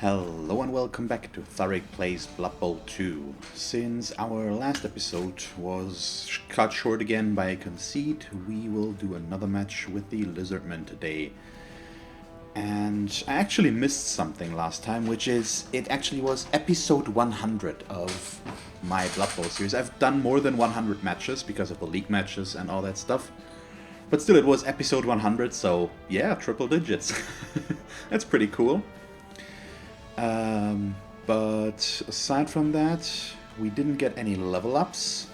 Hello and welcome back to Tharic Plays Blood Bowl 2. Since our last episode was cut short again by a concede, we will do another match with the Lizardmen today. And I actually missed something last time, which is, it actually was episode 100 of my Blood Bowl series. I've done more than 100 matches because of the league matches and all that stuff. But still, it was episode 100, so yeah, triple digits. That's pretty cool. But aside from that, we didn't get any level ups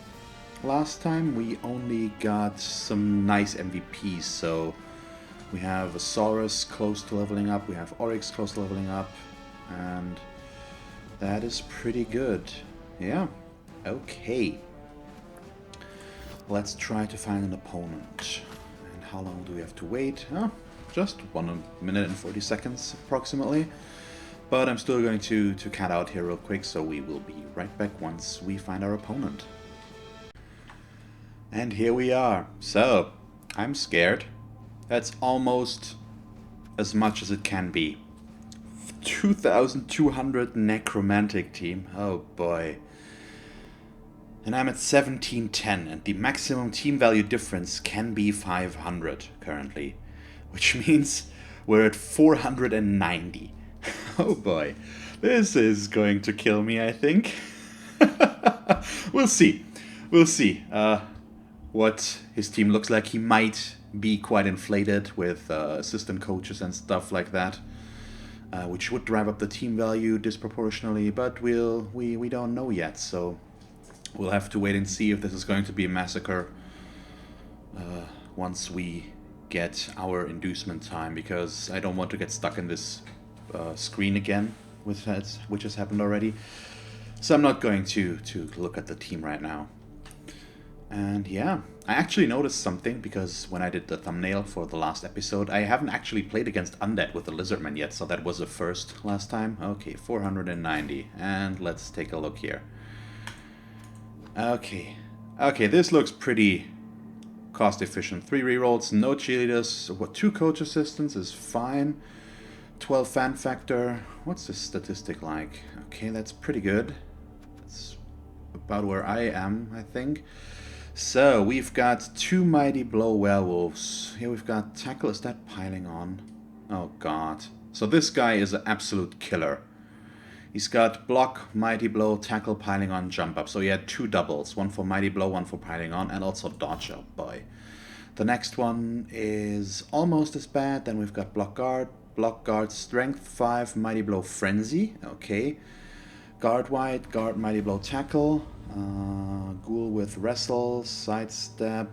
last time. We only got some nice MVPs, so we have Asaurus close to leveling up, we have Oryx close to leveling up, and that is pretty good. Yeah, okay. Let's try to find an opponent. And how long do we have to wait? Just 1 minute and 40 seconds approximately. But I'm still going to cat out here real quick, so we will be right back once we find our opponent. And here we are. So, I'm scared. That's almost as much as it can be. 2,200 Necromantic team. Oh boy. And I'm at 1710, and the maximum team value difference can be 500 currently. Which means we're at 490. Oh boy, this is going to kill me, I think. We'll see. We'll see what his team looks like. He might be quite inflated with assistant coaches and stuff like that, which would drive up the team value disproportionately, but we don't know yet, so we'll have to wait and see if this is going to be a massacre once we get our inducement time, because I don't want to get stuck in this screen again, which has happened already. So I'm not going to look at the team right now. And yeah, I actually noticed something, because when I did the thumbnail for the last episode, I haven't actually played against Undead with the Lizardmen yet, so that was a first last time. Okay, 490, and let's take a look here. Okay, this looks pretty cost efficient. 3 rerolls, no cheerleaders, 2 coach assistants is fine. 12 fan factor. What's the statistic like? Okay, that's pretty good. That's about where I am, I think. So, we've got 2 Mighty Blow Werewolves. Here we've got Tackle. Is that piling on? Oh god. So this guy is an absolute killer. He's got Block, Mighty Blow, Tackle, Piling On, Jump Up. So he had 2 doubles. 1 for Mighty Blow, 1 for Piling On, and also Dodge. Oh boy. The next one is almost as bad. Then we've got Block Guard, Strength 5, Mighty Blow, Frenzy, okay. Guard Wide, Guard, Mighty Blow, Tackle. Ghoul with Wrestle, Sidestep,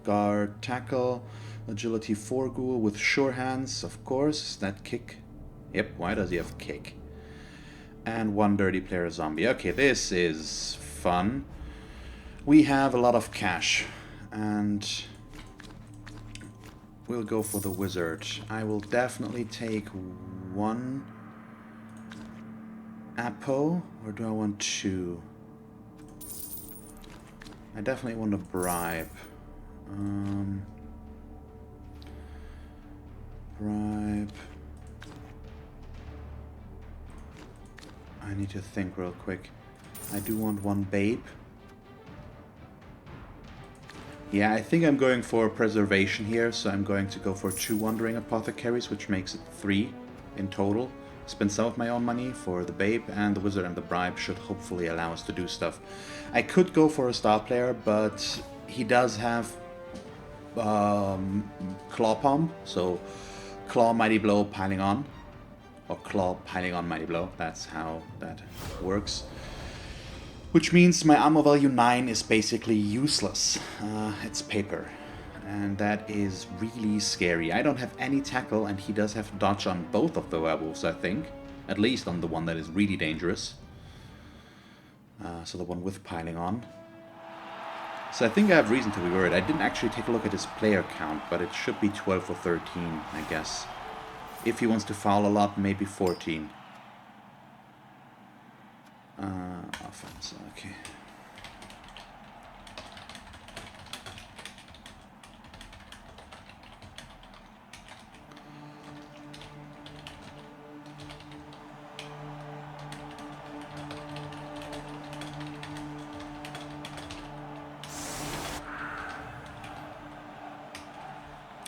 Guard, Tackle. Agility 4 Ghoul with Sure Hands, of course. That Kick? Yep, why does he have Kick? And 1 Dirty Player Zombie. Okay, this is fun. We have a lot of cash, and we'll go for the wizard. I will definitely take 1 Apo, or do I want 2? I definitely want a bribe. Bribe. I need to think real quick. I do want 1 Babe. Yeah, I think I'm going for preservation here, so I'm going to go for 2 Wandering Apothecaries, which makes it 3 in total. Spend some of my own money for the Babe, and the Wizard and the Bribe should hopefully allow us to do stuff. I could go for a Star Player, but he does have Claw Palm, so Claw, Mighty Blow, Piling On. Or Claw, Piling On, Mighty Blow, that's how that works. Which means my armor value 9 is basically useless. It's paper. And that is really scary. I don't have any tackle, and he does have dodge on both of the werewolves, I think. At least on the one that is really dangerous. So the one with Piling On. So I think I have reason to be worried. I didn't actually take a look at his player count, but it should be 12 or 13, I guess. If he wants to foul a lot, maybe 14. Offense, okay.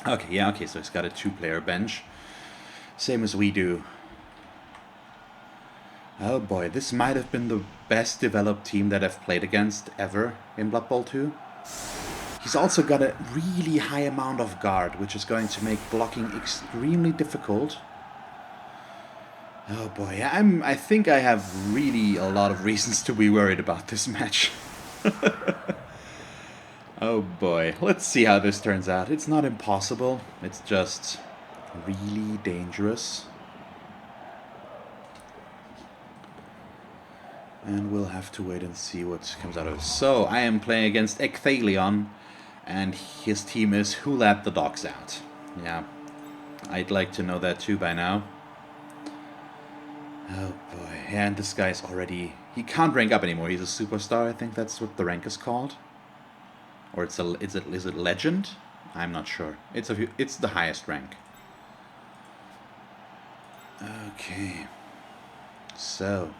Okay, yeah, okay, so he's got a 2-player bench. Same as we do. Oh boy, this might have been the best developed team that I've played against ever in Blood Bowl 2. He's also got a really high amount of guard, which is going to make blocking extremely difficult. Oh boy, I think I have really a lot of reasons to be worried about this match. Oh boy, let's see how this turns out. It's not impossible, it's just really dangerous. And we'll have to wait and see what comes out of it. So, I am playing against Ecthalion, and his team is Who Let the Dogs Out. Yeah, I'd like to know that too by now. Oh boy, and this guy's already... He can't rank up anymore, he's a superstar, I think that's what the rank is called. Or is it legend? I'm not sure. It's the highest rank. Okay. So.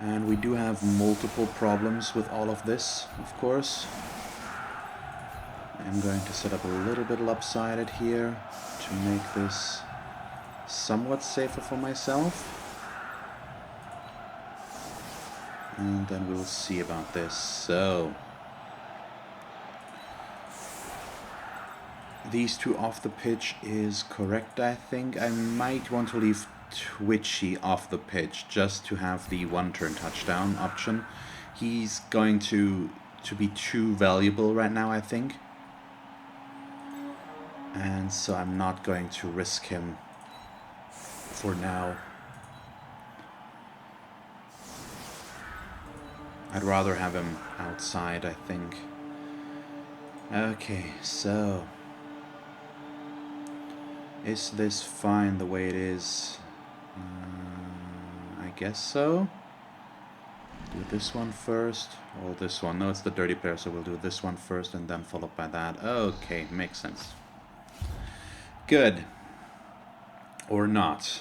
And we do have multiple problems with all of this, of course. I'm going to set up a little bit lopsided here to make this somewhat safer for myself. And then we'll see about this. So, these two off the pitch is correct, I think. I might want to leave Twitchy off the pitch just to have the one-turn touchdown option. He's going to be too valuable right now, I think. And so I'm not going to risk him for now. I'd rather have him outside, I think. Okay, so... Is this fine the way it is? I guess so. Do this one first, or this one. No, it's the dirty player, so we'll do this one first and then followed by that. Okay, makes sense. Good. Or not.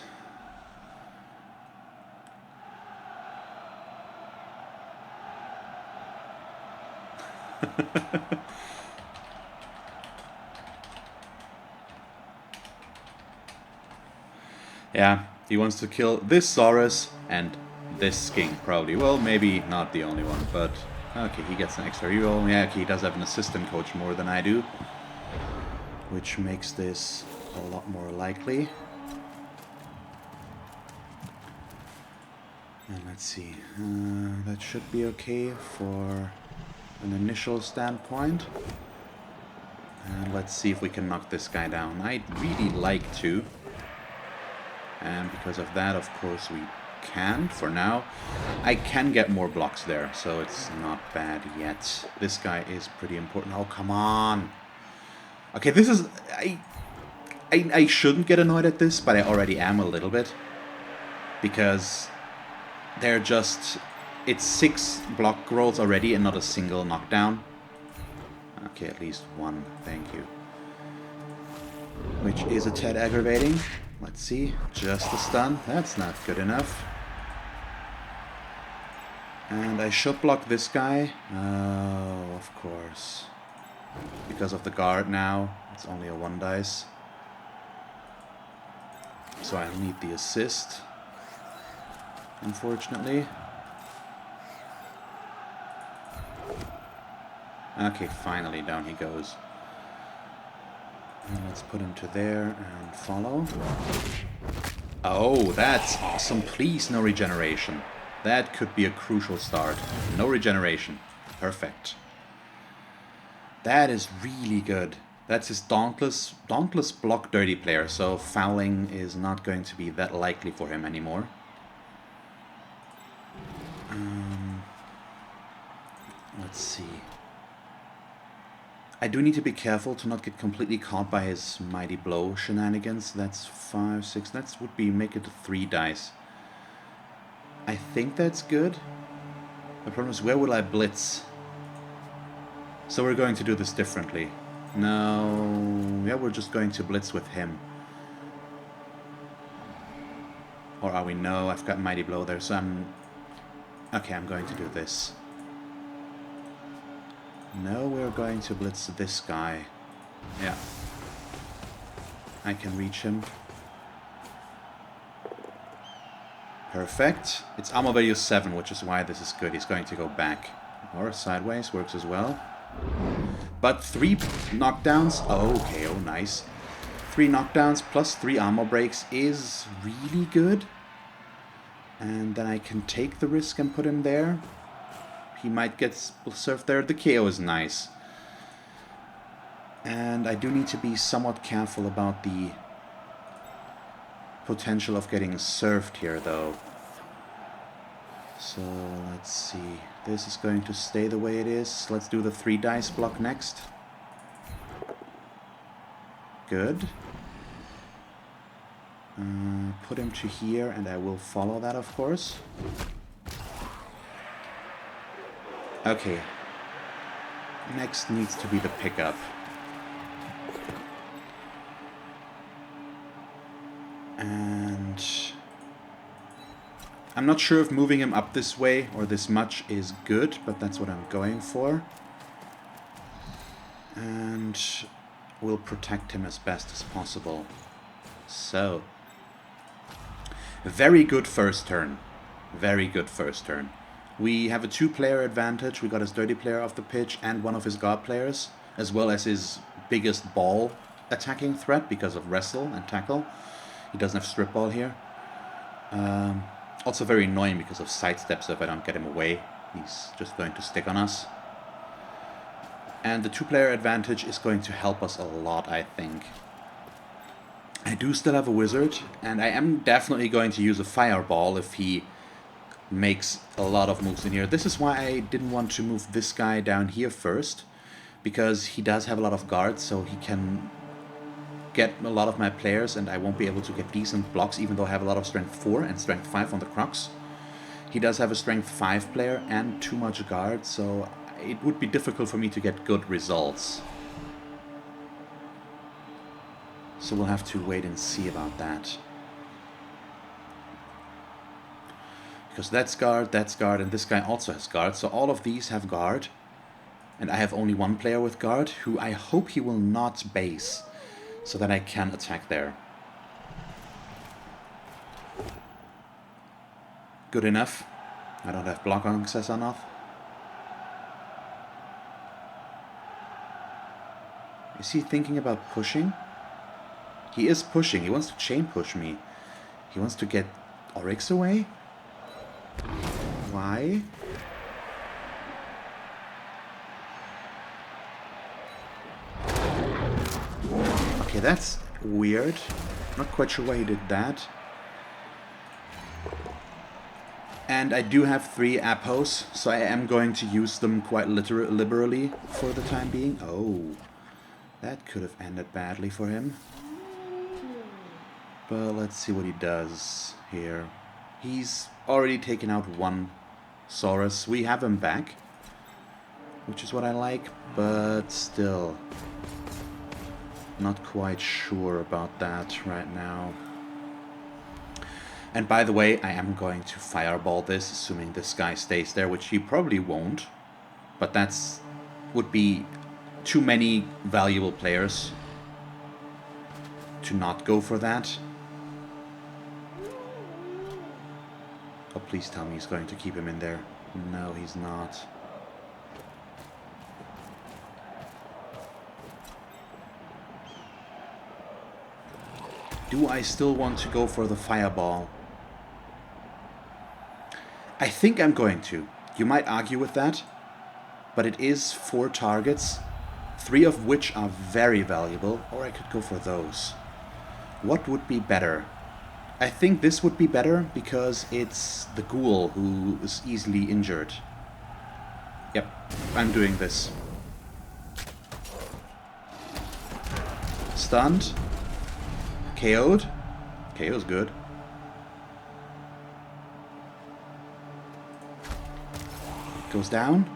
Yeah, he wants to kill this Saurus and this skink, probably. Well, maybe not the only one, but... Okay, he gets an extra reroll. Yeah, okay, he does have an assistant coach more than I do, which makes this a lot more likely. And let's see. That should be okay for an initial standpoint. And let's see if we can knock this guy down. I'd really like to. And because of that, of course, we can for now. I can get more blocks there, so it's not bad yet. This guy is pretty important. Oh, come on. Okay, this is... I shouldn't get annoyed at this, but I already am a little bit. Because they're just... It's 6 block rolls already and not a single knockdown. Okay, at least one. Thank you. Which is a tad aggravating. Let's see. Just a stun. That's not good enough. And I should block this guy. Oh, of course. Because of the guard now. It's only a 1 dice. So I'll need the assist. Unfortunately. Okay, finally down he goes. And let's put him to there and follow. Oh, that's awesome. Please, no regeneration. That could be a crucial start. No regeneration. Perfect. That is really good. That's his dauntless block dirty player, so fouling is not going to be that likely for him anymore. Let's see. I do need to be careful to not get completely caught by his mighty blow shenanigans. That's 5, 6. That would be make it 3 dice. I think that's good. The problem is, where will I blitz? So we're going to do this differently. No, yeah, we're just going to blitz with him. Or are we? No, I've got mighty blow there, so I'm... Okay, I'm going to do this. No, we're going to blitz this guy. Yeah. I can reach him. Perfect. It's armor value 7, which is why this is good. He's going to go back. Or sideways, works as well. But 3 knockdowns. Oh, okay, oh, nice. 3 knockdowns plus 3 armor breaks is really good. And then I can take the risk and put him there. He might get served there. The KO is nice. And I do need to be somewhat careful about the potential of getting served here, though. So, let's see. This is going to stay the way it is. Let's do the 3 dice block next. Good. Put him to here, and I will follow that, of course. Okay. Next needs to be the pickup. And I'm not sure if moving him up this way or this much is good, but that's what I'm going for. And we'll protect him as best as possible. So, very good first turn. Very good first turn. We have a 2-player advantage. We got his dirty player off the pitch and one of his guard players, as well as his biggest ball attacking threat because of wrestle and tackle. He doesn't have strip ball here. Also very annoying because of sidestep, so if I don't get him away, he's just going to stick on us. And the 2-player advantage is going to help us a lot, I think. I do still have a wizard, and I am definitely going to use a fireball if he makes a lot of moves in here. This is why I didn't want to move this guy down here first, because he does have a lot of guards, so he can get a lot of my players, and I won't be able to get decent blocks, even though I have a lot of strength 4 and strength 5 on the Crocs. He does have a strength 5 player and too much guard, so it would be difficult for me to get good results. So we'll have to wait and see about that. Because that's guard, and this guy also has guard, so all of these have guard. And I have only 1 player with guard, who I hope he will not base, so that I can attack there. Good enough. I don't have block access enough. Is he thinking about pushing? He is pushing. He wants to chain push me. He wants to get Oryx away? Why? Okay, that's weird. Not quite sure why he did that. And I do have 3 Apos, so I am going to use them quite liberally for the time being. Oh, that could have ended badly for him. But let's see what he does here. He's already taken out 1 Saurus. We have him back, which is what I like, but still not quite sure about that right now. And by the way, I am going to fireball this, assuming this guy stays there, which he probably won't. But that's would be too many valuable players to not go for that. Oh, please tell me he's going to keep him in there. No, he's not. Do I still want to go for the fireball? I think I'm going to. You might argue with that, but it is 4 targets, 3 of which are very valuable, or I could go for those. What would be better? I think this would be better because it's the ghoul who is easily injured. Yep, I'm doing this. Stunned. KO'd. KO's good. Goes down.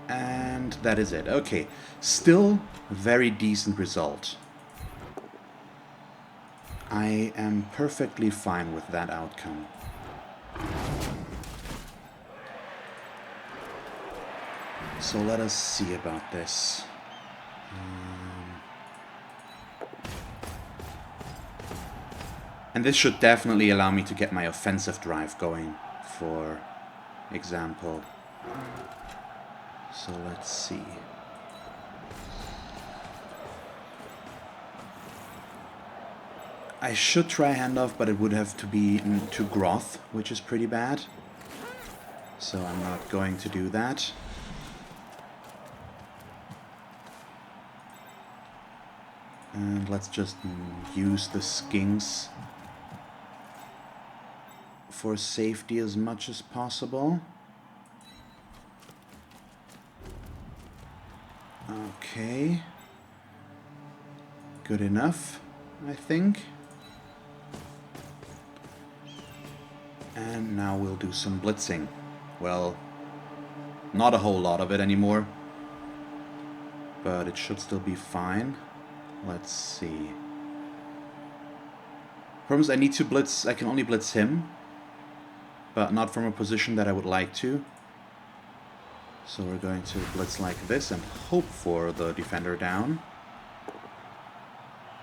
And that is it. Okay, still very decent result. I am perfectly fine with that outcome. So let us see about this. And this should definitely allow me to get my offensive drive going, for example. So let's see. I should try handoff, but it would have to be to Groth, which is pretty bad. So I'm not going to do that. And let's just use the skinks for safety as much as possible. Okay. Good enough, I think. And now we'll do some blitzing. Well, not a whole lot of it anymore, but it should still be fine. Let's see. Problem is I need to blitz, I can only blitz him, but not from a position that I would like to. So we're going to blitz like this and hope for the defender down,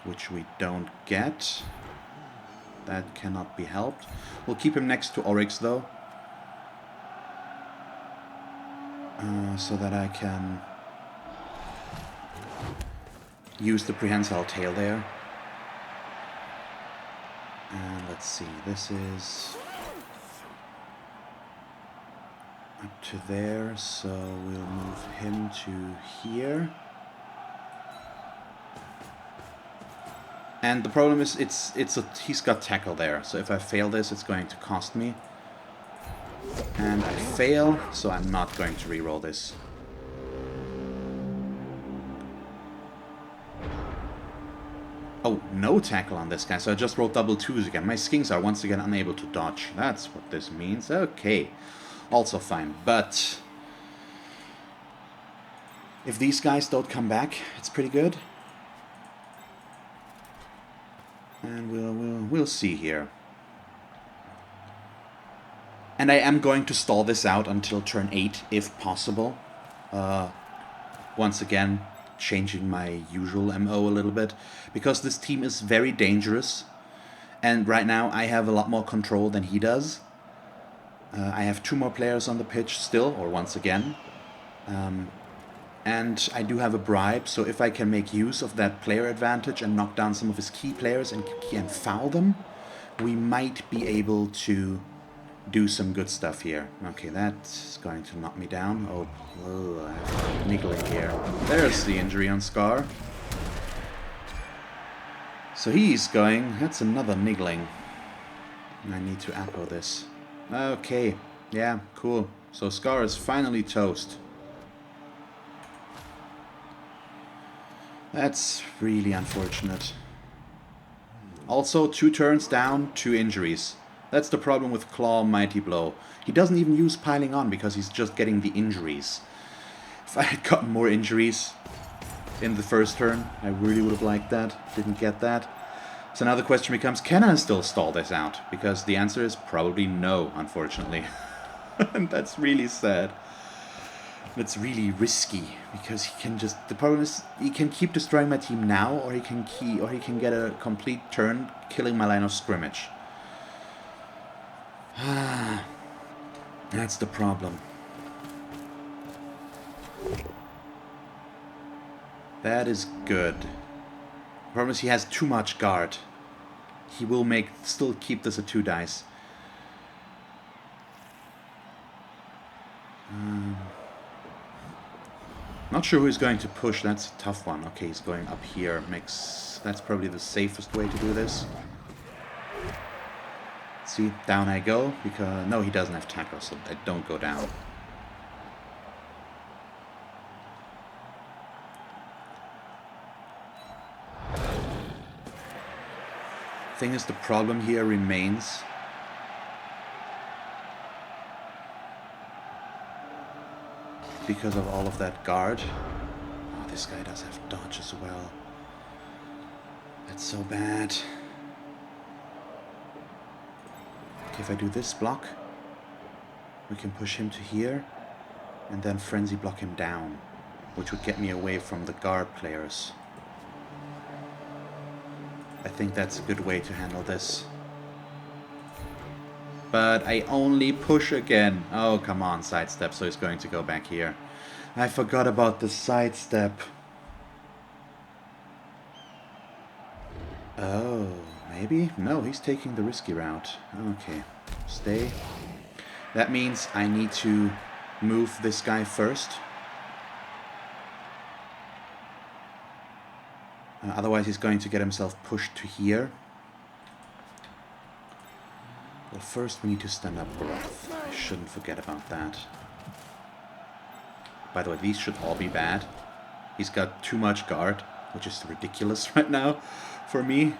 which we don't get. That cannot be helped. We'll keep him next to Oryx though, so that I can use the prehensile tail there. And let's see, this is up to there, so we'll move him to here. And the problem is, he's got tackle there, so if I fail this, it's going to cost me. And I fail, so I'm not going to reroll this. Oh, no tackle on this guy, so I just rolled double twos again. My skinks are once again unable to dodge. That's what this means. Okay, also fine, but if these guys don't come back, it's pretty good. And we'll see here. And I am going to stall this out until turn 8, if possible. Once again, changing my usual MO a little bit, because this team is very dangerous, and right now I have a lot more control than he does. I have 2 more players on the pitch still, or once again. And I do have a bribe, so if I can make use of that player advantage and knock down some of his key players and foul them, we might be able to do some good stuff here. Okay, that's going to knock me down. Oh, I have niggling here. There's the injury on Scar. So he's going. That's another niggling. I need to appo this. Okay, yeah, cool. So Scar is finally toast. That's really unfortunate. Also, 2 turns down, 2 injuries. That's the problem with Claw Mighty Blow. He doesn't even use piling on because he's just getting the injuries. If I had gotten more injuries in the first turn, I really would have liked that. Didn't get that. So now the question becomes, can I still stall this out? Because the answer is probably no, unfortunately. And that's really sad. It's really risky because he can just. The problem is he can keep destroying my team now, or he can get a complete turn killing my line of scrimmage. That's the problem. That is good. The problem is he has too much guard. He will still keep this at 2 dice. Not sure who he's going to push. That's a tough one. Okay, he's going up here. That's probably the safest way to do this. See, down I go, because no, he doesn't have tackle, so I don't go down. Thing is, the problem here remains because of all of that guard. Oh, this guy does have dodge as well. That's so bad. Okay, if I do this block, we can push him to here. and then frenzy block him down, which would get me away from the guard players. I think that's a good way to handle this. But I only push again. Oh, come on, sidestep, so he's going to go back here. I forgot about the sidestep. Oh, maybe? No, he's taking the risky route. Okay, stay. That means I need to move this guy first. Otherwise he's going to get himself pushed to here. Well, first we need to stand up Broth. I shouldn't forget about that. By the way, these should all be bad. He's got too much guard, which is ridiculous right now for me.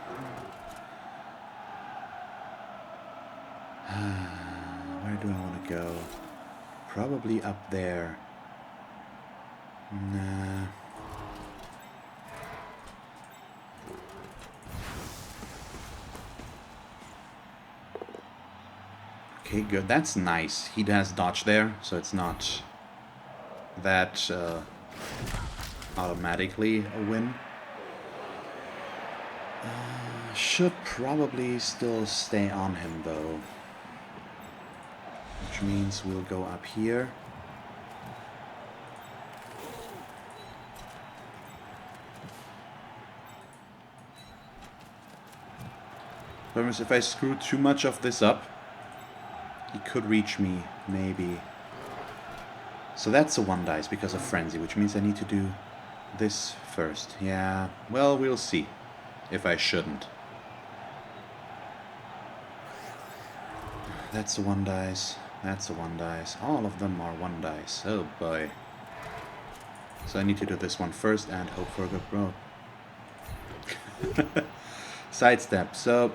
Where do I want to go? Probably up there. Nah. Okay, good. That's nice. He has dodge there, so it's not that automatically a win. Should probably still stay on him, though. Which means we'll go up here. Whereas if I screw too much of this up, he could reach me, maybe. So that's a 1 dice because of frenzy, which means I need to do this first. Yeah, well, we'll see if I shouldn't. That's a 1 dice. That's a 1 dice. All of them are 1 dice. Oh boy. So I need to do this one first and hope for a good roll. Sidestep. So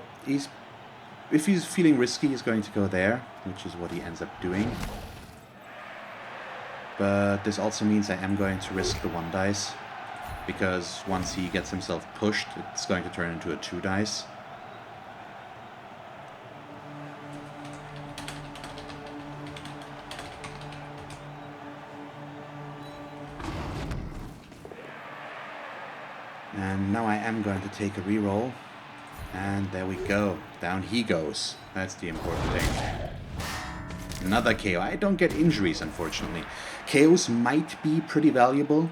if he's feeling risky, he's going to go there, which is what he ends up doing. But this also means I am going to risk the 1 dice, because once he gets himself pushed, it's going to turn into a 2 dice. And now I am going to take a reroll. And there we go. Down he goes. That's the important thing. Another KO. I don't get injuries, unfortunately. KOs might be pretty valuable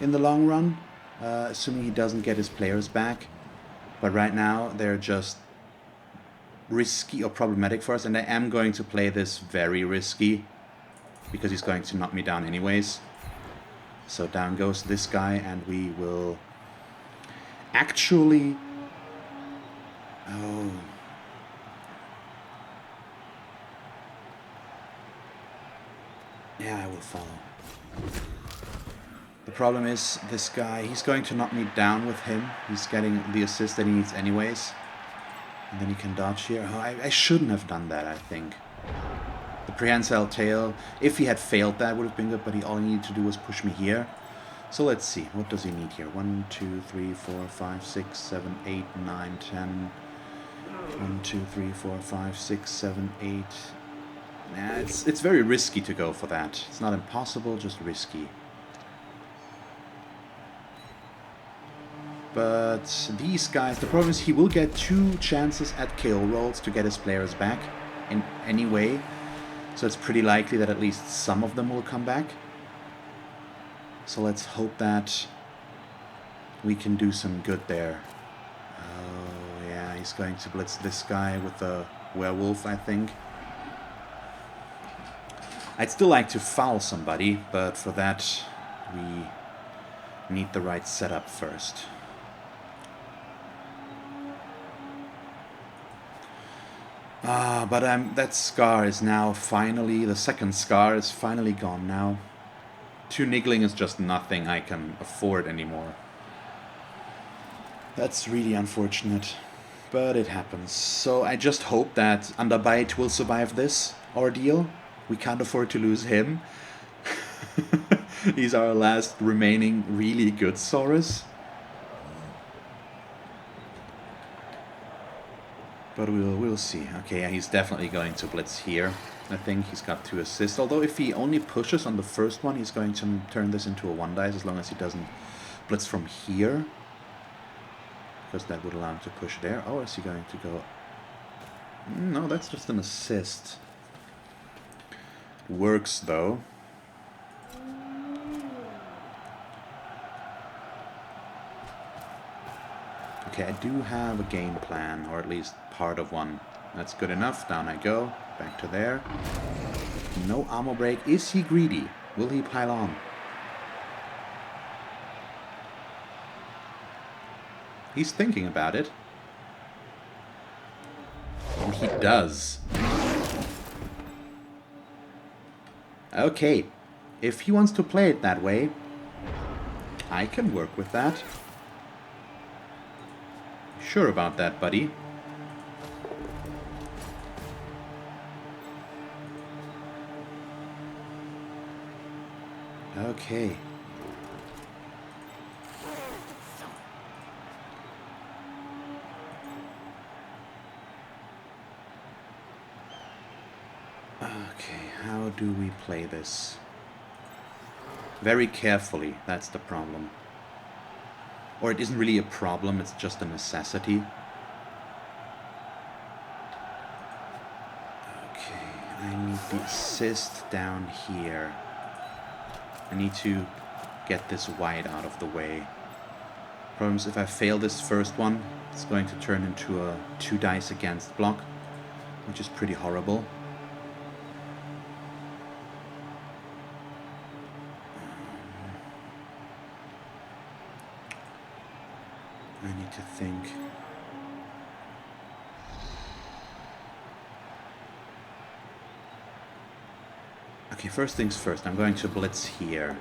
in the long run, assuming he doesn't get his players back. But right now, they're just risky or problematic for us. And I am going to play this very risky, because he's going to knock me down anyways. So down goes this guy, and we will actually... Oh. Yeah, I will follow. The problem is, this guy, he's going to knock me down with him. He's getting the assist that he needs anyways. And then he can dodge here. Oh, I shouldn't have done that, I think. The prehensile tail, if he had failed that, would have been good, but all he needed to do was push me here. So let's see, what does he need here? 1, 2, 3, 4, 5, 6, 7, 8, 9, 10... 1, 2, 3, 4, 5, 6, 7, 8. Nah, it's very risky to go for that. It's not impossible, just risky. But these guys, the problem is he will get 2 chances at KO rolls to get his players back in any way. So it's pretty likely that at least some of them will come back. So let's hope that we can do some good there. He's going to blitz this guy with the werewolf, I think. I'd still like to foul somebody, but for that we need the right setup first. But that scar is now finally, the second scar is finally gone now. 2 niggling is just nothing I can afford anymore. That's really unfortunate. But it happens. So I just hope that Underbite will survive this ordeal. We can't afford to lose him. He's our last remaining really good Saurus. But we'll see. Okay, yeah, he's definitely going to blitz here. I think he's got 2 assists. Although if he only pushes on the first one, he's going to turn this into a 1 dice as long as he doesn't blitz from here. Because that would allow him to push there. Or is he going to go... No, that's just an assist. Works though. Okay, I do have a game plan, or at least part of one. That's good enough. Down I go. Back to there. No armor break. Is he greedy? Will he pile on? He's thinking about it. And he does. Okay. If he wants to play it that way, I can work with that. Sure about that, buddy. Okay. Okay, how do we play this? Very carefully, that's the problem. Or it isn't really a problem, it's just a necessity. Okay, I need the assist down here. I need to get this white out of the way. Problem is, if I fail this first one, it's going to turn into a 2 dice against block, which is pretty horrible. I need to think. Okay, first things first, I'm going to blitz here.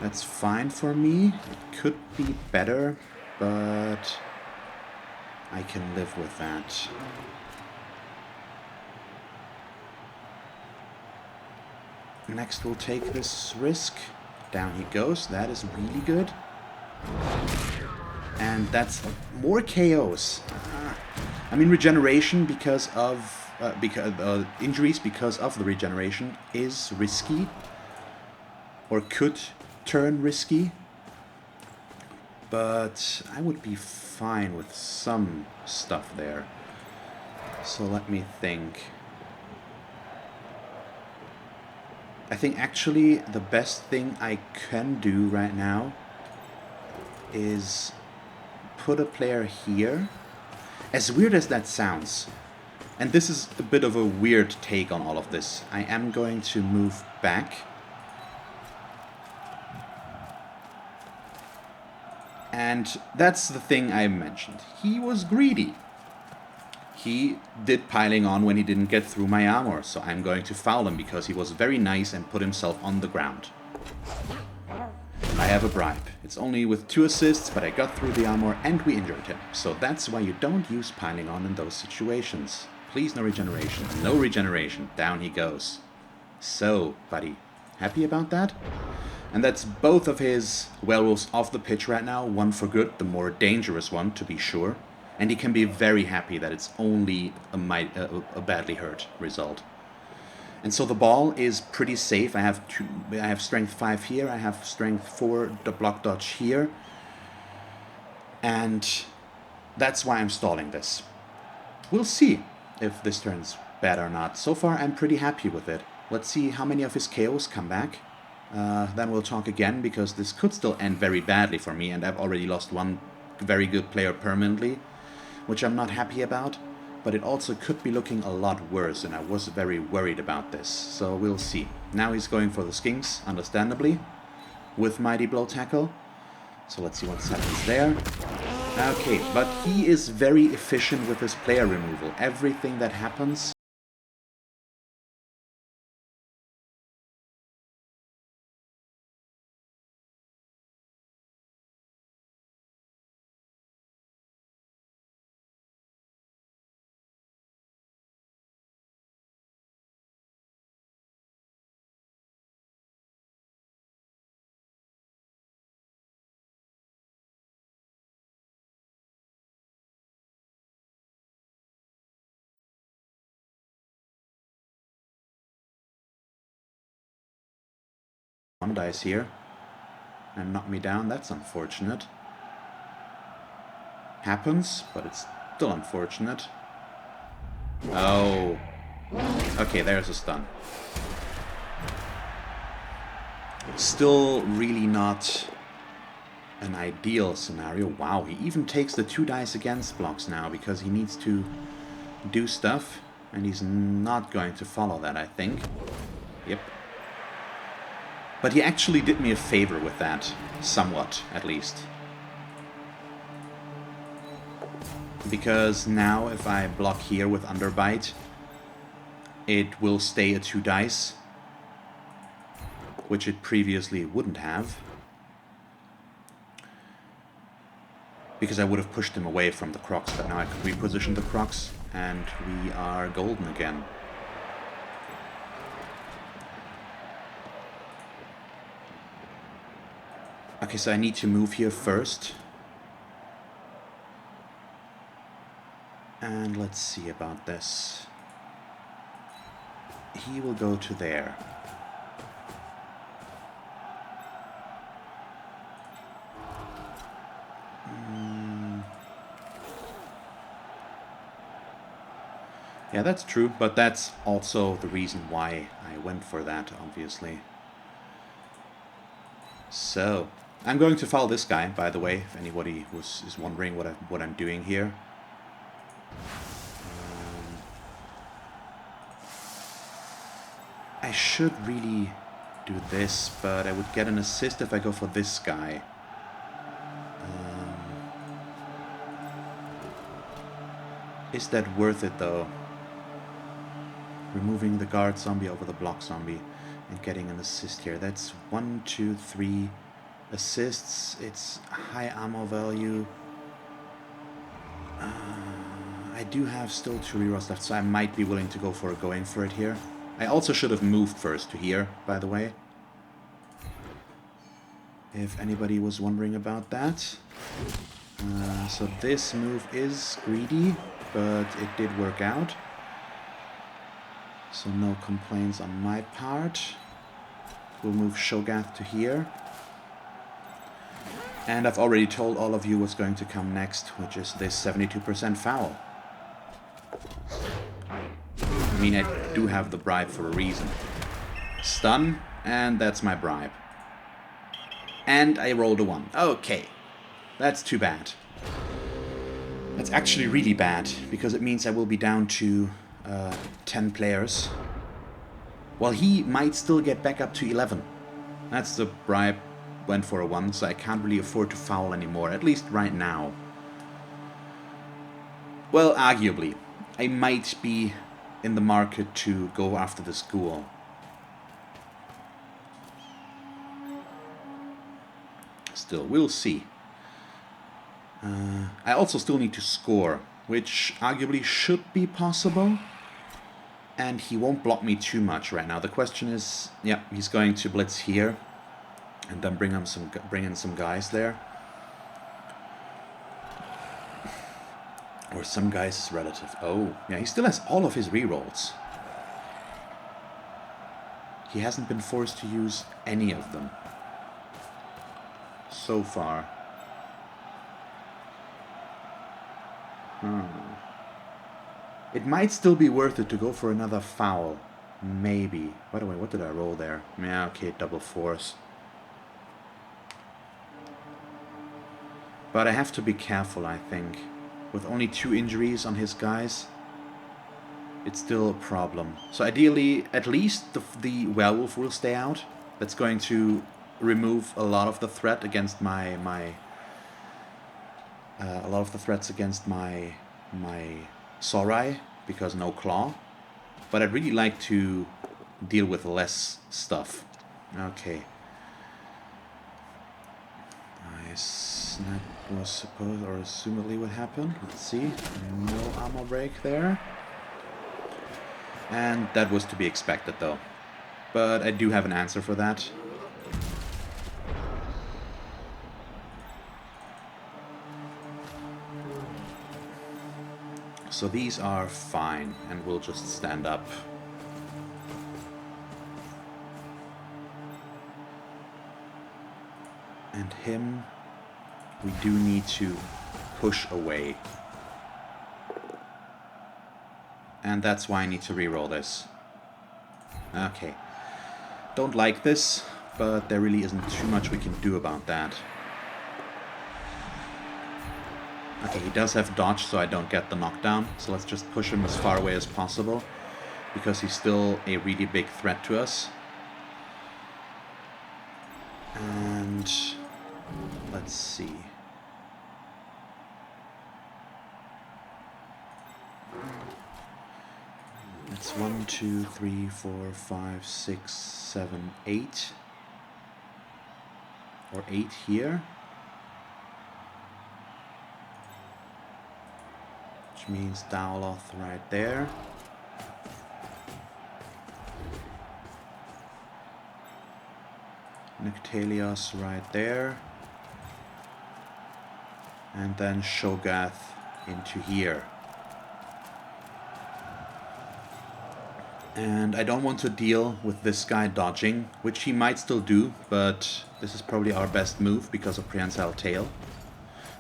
That's fine for me. It could be better, but I can live with that. Next we'll take this risk. Down he goes. That is really good. And that's more KOs. I mean, regeneration because of injuries because of the regeneration is risky, or could turn risky. But I would be fine with some stuff there. So let me think. I think actually the best thing I can do right now is put a player here. As weird as that sounds, and this is a bit of a weird take on all of this, I am going to move back. And that's the thing I mentioned. He was greedy. He did piling on when he didn't get through my armor, so I'm going to foul him because he was very nice and put himself on the ground. I have a bribe. It's only with 2 assists, but I got through the armor and we injured him. So that's why you don't use piling on in those situations. Please, no regeneration. No regeneration. Down he goes. So, buddy, happy about that? And that's both of his werewolves off the pitch right now. One for good, the more dangerous one, to be sure. And he can be very happy that it's only a badly hurt result. And so the ball is pretty safe. I have strength 5 here. I have strength 4, the block dodge here. And that's why I'm stalling this. We'll see if this turns bad or not. So far, I'm pretty happy with it. Let's see how many of his KOs come back. Then we'll talk again, because this could still end very badly for me, and I've already lost one very good player permanently, which I'm not happy about, but it also could be looking a lot worse, and I was very worried about this, so we'll see. Now he's going for the skinks, understandably, with Mighty Blow Tackle, so let's see what happens there. Okay, but he is very efficient with his player removal. Everything that happens one dice here and knock me down. That's unfortunate. Happens, but it's still unfortunate. Oh. Okay, there's a stun. Still really not an ideal scenario. Wow, he even takes the 2 dice against blocks now because he needs to do stuff, and he's not going to follow that, I think. Yep. But he actually did me a favor with that, somewhat, at least. Because now if I block here with Underbite, it will stay a 2 dice, which it previously wouldn't have. Because I would have pushed him away from the Crocs, but now I could reposition the Crocs, and we are golden again. Okay, so I need to move here first. And let's see about this. He will go to there. Yeah, that's true, but that's also the reason why I went for that, obviously. So, I'm going to follow this guy, by the way, if anybody is wondering what I'm doing here. I should really do this, but I would get an assist if I go for this guy. Is that worth it, though? Removing the guard zombie over the block zombie and getting an assist here. That's 1, 2, 3 assists. It's high ammo value. I do have still 2 rerolls left, so I might be willing to go for going for it here. I also should have moved first to here, by the way. If anybody was wondering about that. So this move is greedy, but it did work out. So no complaints on my part. We'll move Shogath to here. And I've already told all of you what's going to come next, which is this 72% foul. I mean, I do have the bribe for a reason. Stun, and that's my bribe. And I rolled a 1. Okay, that's too bad. That's actually really bad, because it means I will be down to 10 players. Well, he might still get back up to 11. That's the bribe, went for a 1, so I can't really afford to foul anymore, at least right now. Well, arguably, I might be in the market to go after the school. Still, we'll see. I also still need to score, which arguably should be possible. And he won't block me too much right now. The question is, yeah, he's going to blitz here, and then bring in some guys there. Or some guys is relative. Oh, yeah, he still has all of his rerolls. He hasn't been forced to use any of them so far. It might still be worth it to go for another foul. Maybe. By the way, what did I roll there? Yeah, okay, double 4s. But I have to be careful, I think. With only 2 injuries on his guys, it's still a problem. So ideally, at least the werewolf will stay out. That's going to remove a lot of the threat against my Sorai, because no claw. But I'd really like to deal with less stuff. Okay. Nice. That was supposed or assumedly would happen. Let's see. No armor break there. And that was to be expected, though. But I do have an answer for that. So these are fine, and we'll just stand up. And him, we do need to push away. And that's why I need to reroll this. Okay. Don't like this, but there really isn't too much we can do about that. Okay, he does have dodge, so I don't get the knockdown. So let's just push him as far away as possible, because he's still a really big threat to us. And let's see. That's 1, 2, 3, 4, 5, 6, 7, 8. Or 8 here. Which means Daoloth right there. Nectalios right there. And then Shogath into here. And I don't want to deal with this guy dodging, which he might still do, but this is probably our best move because of Prehensile Tail.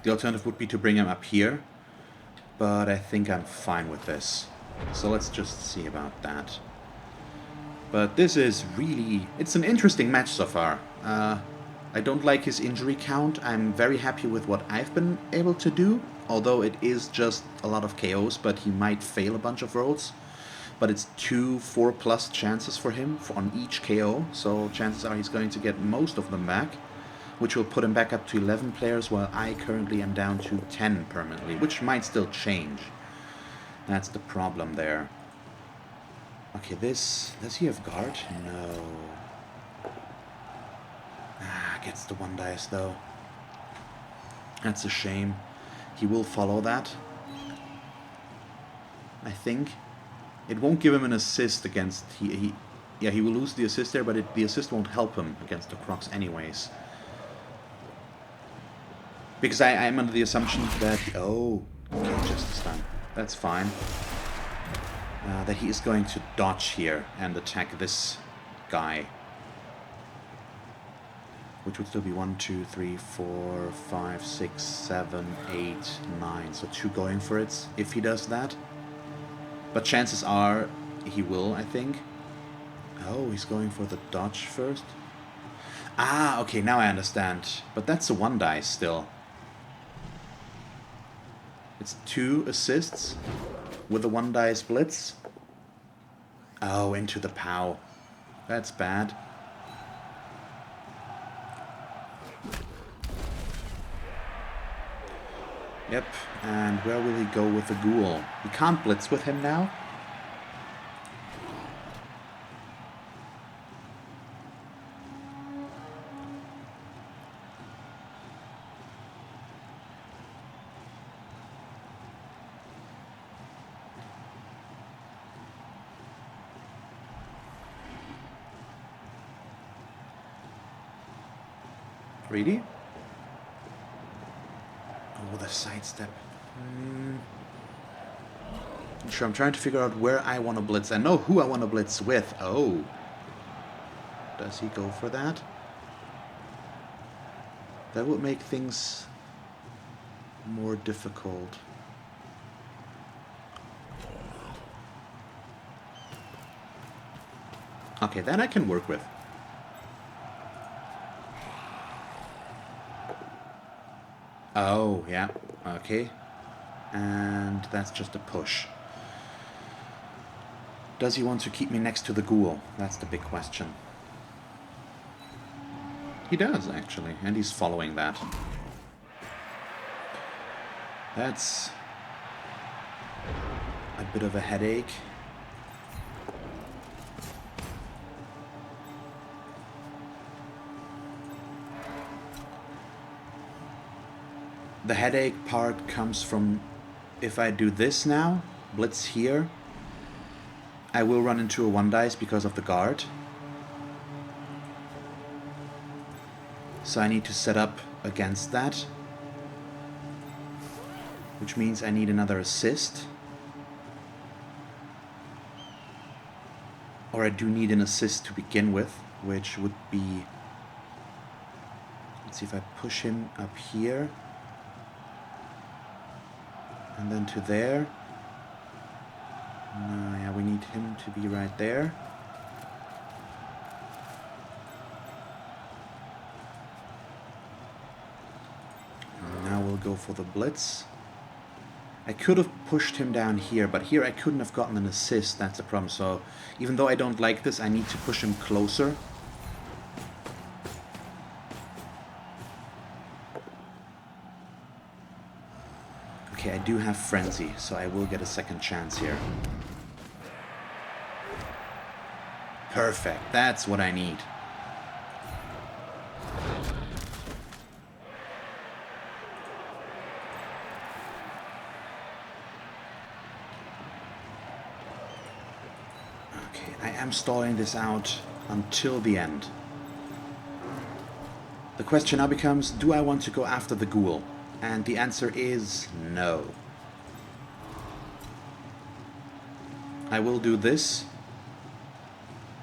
The alternative would be to bring him up here, but I think I'm fine with this. So let's just see about that. But this is really... it's an interesting match so far. I don't like his injury count. I'm very happy with what I've been able to do, although it is just a lot of KOs, but he might fail a bunch of rolls. But it's 2 4+ chances for him on each KO, so chances are he's going to get most of them back, which will put him back up to 11 players, while I currently am down to 10 permanently, which might still change. That's the problem there. Okay, this... does he have guard? No. Ah, gets the 1 dice though. That's a shame. He will follow that, I think. It won't give him an assist against... yeah, he will lose the assist there, but the assist won't help him against the Crocs anyways. Because I am under the assumption that... oh, okay, just this time. That's fine. That he is going to dodge here and attack this guy. Which would still be 1, 2, 3, 4, 5, 6, 7, 8, 9. So 2 going for it, if he does that. But chances are he will, I think. Oh, he's going for the dodge first. Ah, okay, now I understand. But that's a 1 dice still. It's 2 assists with a 1 dice blitz. Oh, into the POW. That's bad. Yep, and where will he go with the ghoul? He can't blitz with him now? Really? Oh, the sidestep. Sure, I'm trying to figure out where I want to blitz. I know who I want to blitz with. Oh. Does he go for that? That would make things more difficult. Okay, that I can work with. Oh, yeah, okay. And that's just a push. Does he want to keep me next to the ghoul? That's the big question. He does, actually, and he's following that. That's a bit of a headache. The headache part comes from if I do this now, blitz here, I will run into a 1 dice because of the guard. So I need to set up against that, which means I need another assist. Or I do need an assist to begin with, which would be... let's Let's see if I push him up here. And then to there. No, yeah, we need him to be right there. And now we'll go for the blitz. I could have pushed him down here, but here I couldn't have gotten an assist. That's the problem. So even though I don't like this, I need to push him closer. Okay, I do have Frenzy, so I will get a second chance here. Perfect. That's what I need. Okay, I am stalling this out until the end. The question now becomes, do I want to go after the ghoul? And the answer is no. I will do this,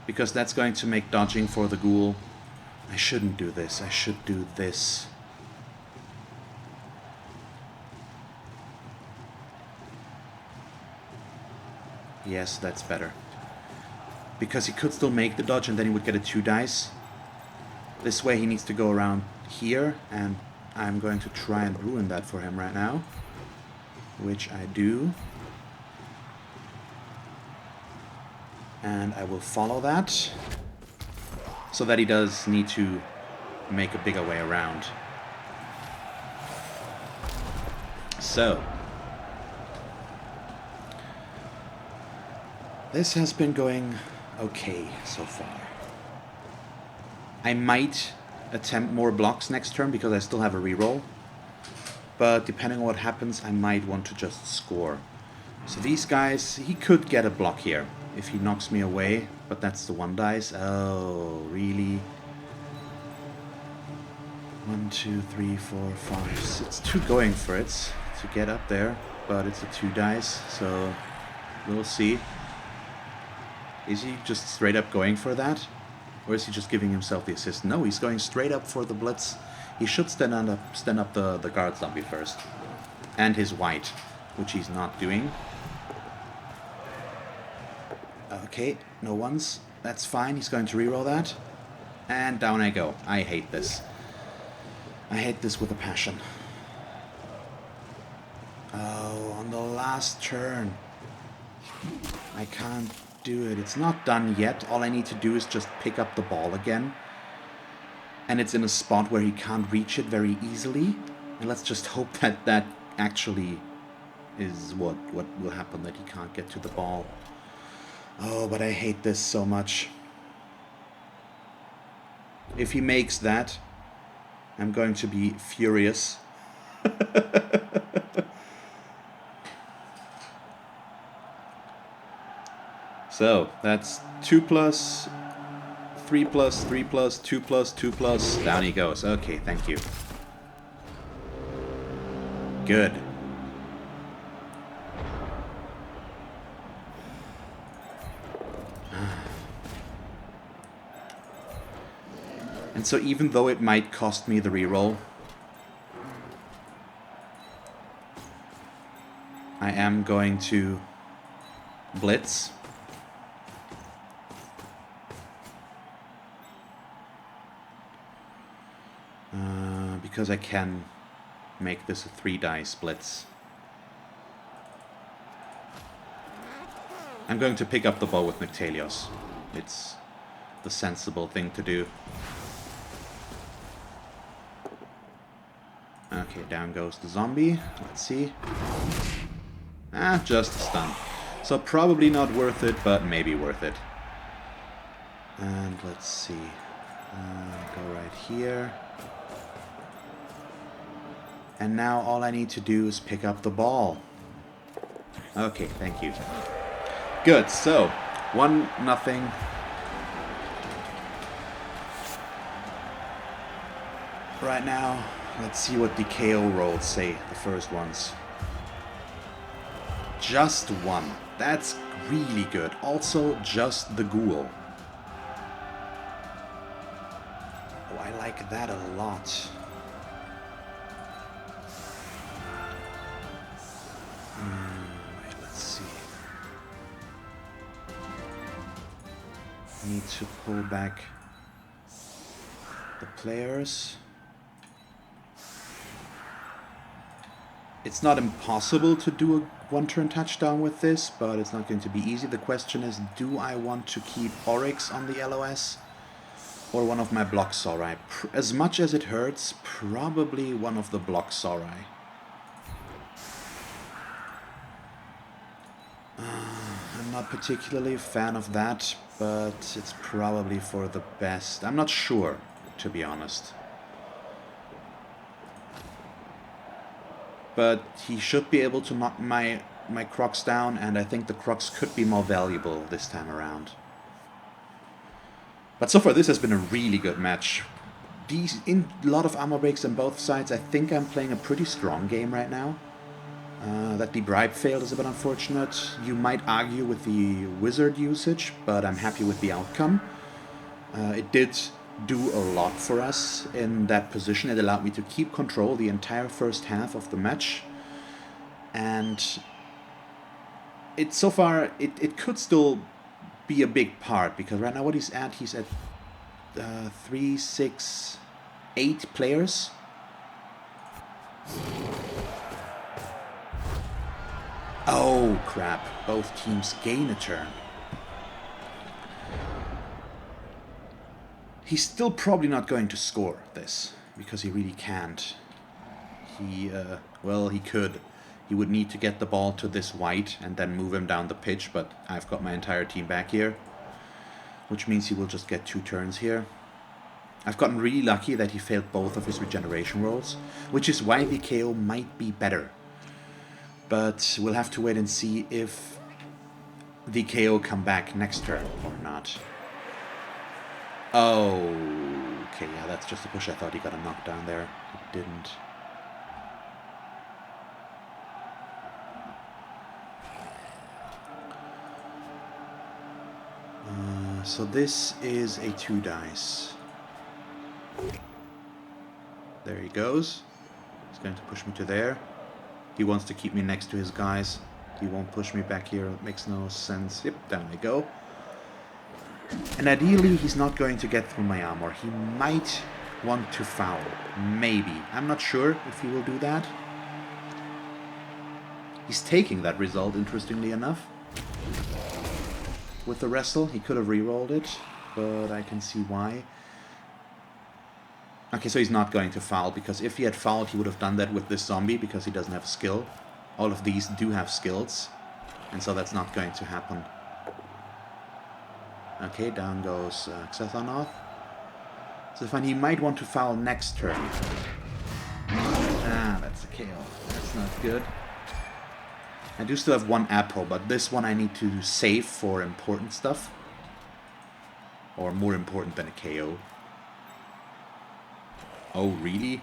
because that's going to make dodging for the ghoul. I shouldn't do this, I should do this. Yes, that's better. Because he could still make the dodge and then he would get a 2 dice. This way he needs to go around here, and I'm going to try and ruin that for him right now. Which I do. And I will follow that. So that he does need to make a bigger way around. So. This has been going okay so far. I might attempt more blocks next turn because I still have a reroll. But depending on what happens, I might want to just score. So these guys, he could get a block here if he knocks me away, but that's the 1 dice. Oh, really? 1, 2, 3, 4, 5. It's 2 going for it to get up there, but it's a 2 dice, so we'll see. Is he just straight up going for that? Or is he just giving himself the assist? No, he's going straight up for the blitz. He should stand up the guard zombie first. And his white, which he's not doing. Okay, no ones. That's fine, he's going to reroll that. And down I go. I hate this. I hate this with a passion. Oh, on the last turn. I can't do it. It's not done yet. All I need to do is just pick up the ball again. And it's in a spot where he can't reach it very easily. And let's just hope that that actually is what will happen, that he can't get to the ball. Oh, but I hate this so much. If he makes that, I'm going to be furious. So, that's 2 plus, 3 plus, 3 plus, 2 plus, 2 plus. Down he goes. Okay, thank you. Good. And so even though it might cost me the reroll, I am going to blitz. Because I can make this a 3 dice blitz. I'm going to pick up the ball with Nyctelios. It's the sensible thing to do. Okay, down goes the zombie. Let's see. Ah, just a stun. So probably not worth it, but maybe worth it. And let's see. Go right here. And now all I need to do is pick up the ball. Okay, thank you. Good, so 1-0. Right now, let's see what the KO rolls say, the first ones. Just 1. That's really good. Also, just the ghoul. Oh, I like that a lot. Need to pull back the players. It's not impossible to do a one-turn touchdown with this, but it's not going to be easy. The question is, do I want to keep Oryx on the LOS or one of my block Sarai? As much as it hurts, probably one of the block Sarai. I'm not particularly a fan of that, but it's probably for the best. I'm not sure, to be honest. But he should be able to knock my Crocs down, and I think the Crocs could be more valuable this time around. But so far this has been a really good match. In a lot of armor breaks on both sides. I think I'm playing a pretty strong game right now. That the bribe failed is a bit unfortunate. You might argue with the wizard usage, but I'm happy with the outcome. It did do a lot for us in that position. It allowed me to keep control the entire first half of the match. And so far, it could still be a big part, because right now what he's at 3, 6, 8 players. Oh crap, both teams gain a turn. He's still probably not going to score this, because he really can't. Well, he could. He would need to get the ball to this white and then move him down the pitch, but I've got my entire team back here, which means he will just get 2 turns here. I've gotten really lucky that he failed both of his regeneration rolls, which is why the KO might be better. But we'll have to wait and see if the KO come back next turn or not. Oh, okay, yeah, that's just a push. I thought he got a knockdown there. He didn't. So this is a 2 dice. There he goes. He's going to push me to there. He wants to keep me next to his guys. He won't push me back here. It makes no sense. Yep, down I go. And ideally, he's not going to get through my armor. He might want to foul. Maybe. I'm not sure if he will do that. He's taking that result, interestingly enough. With the wrestle, he could have re-rolled it, but I can see why. Okay, so he's not going to foul, because if he had fouled, he would have done that with this zombie, because he doesn't have a skill. All of these do have skills, and so that's not going to happen. Okay, down goes Xethanoth. So fine, he might want to foul next turn. Ah, that's a KO. That's not good. I do still have 1 apple, but this one I need to save for important stuff. Or more important than a KO. Oh, really?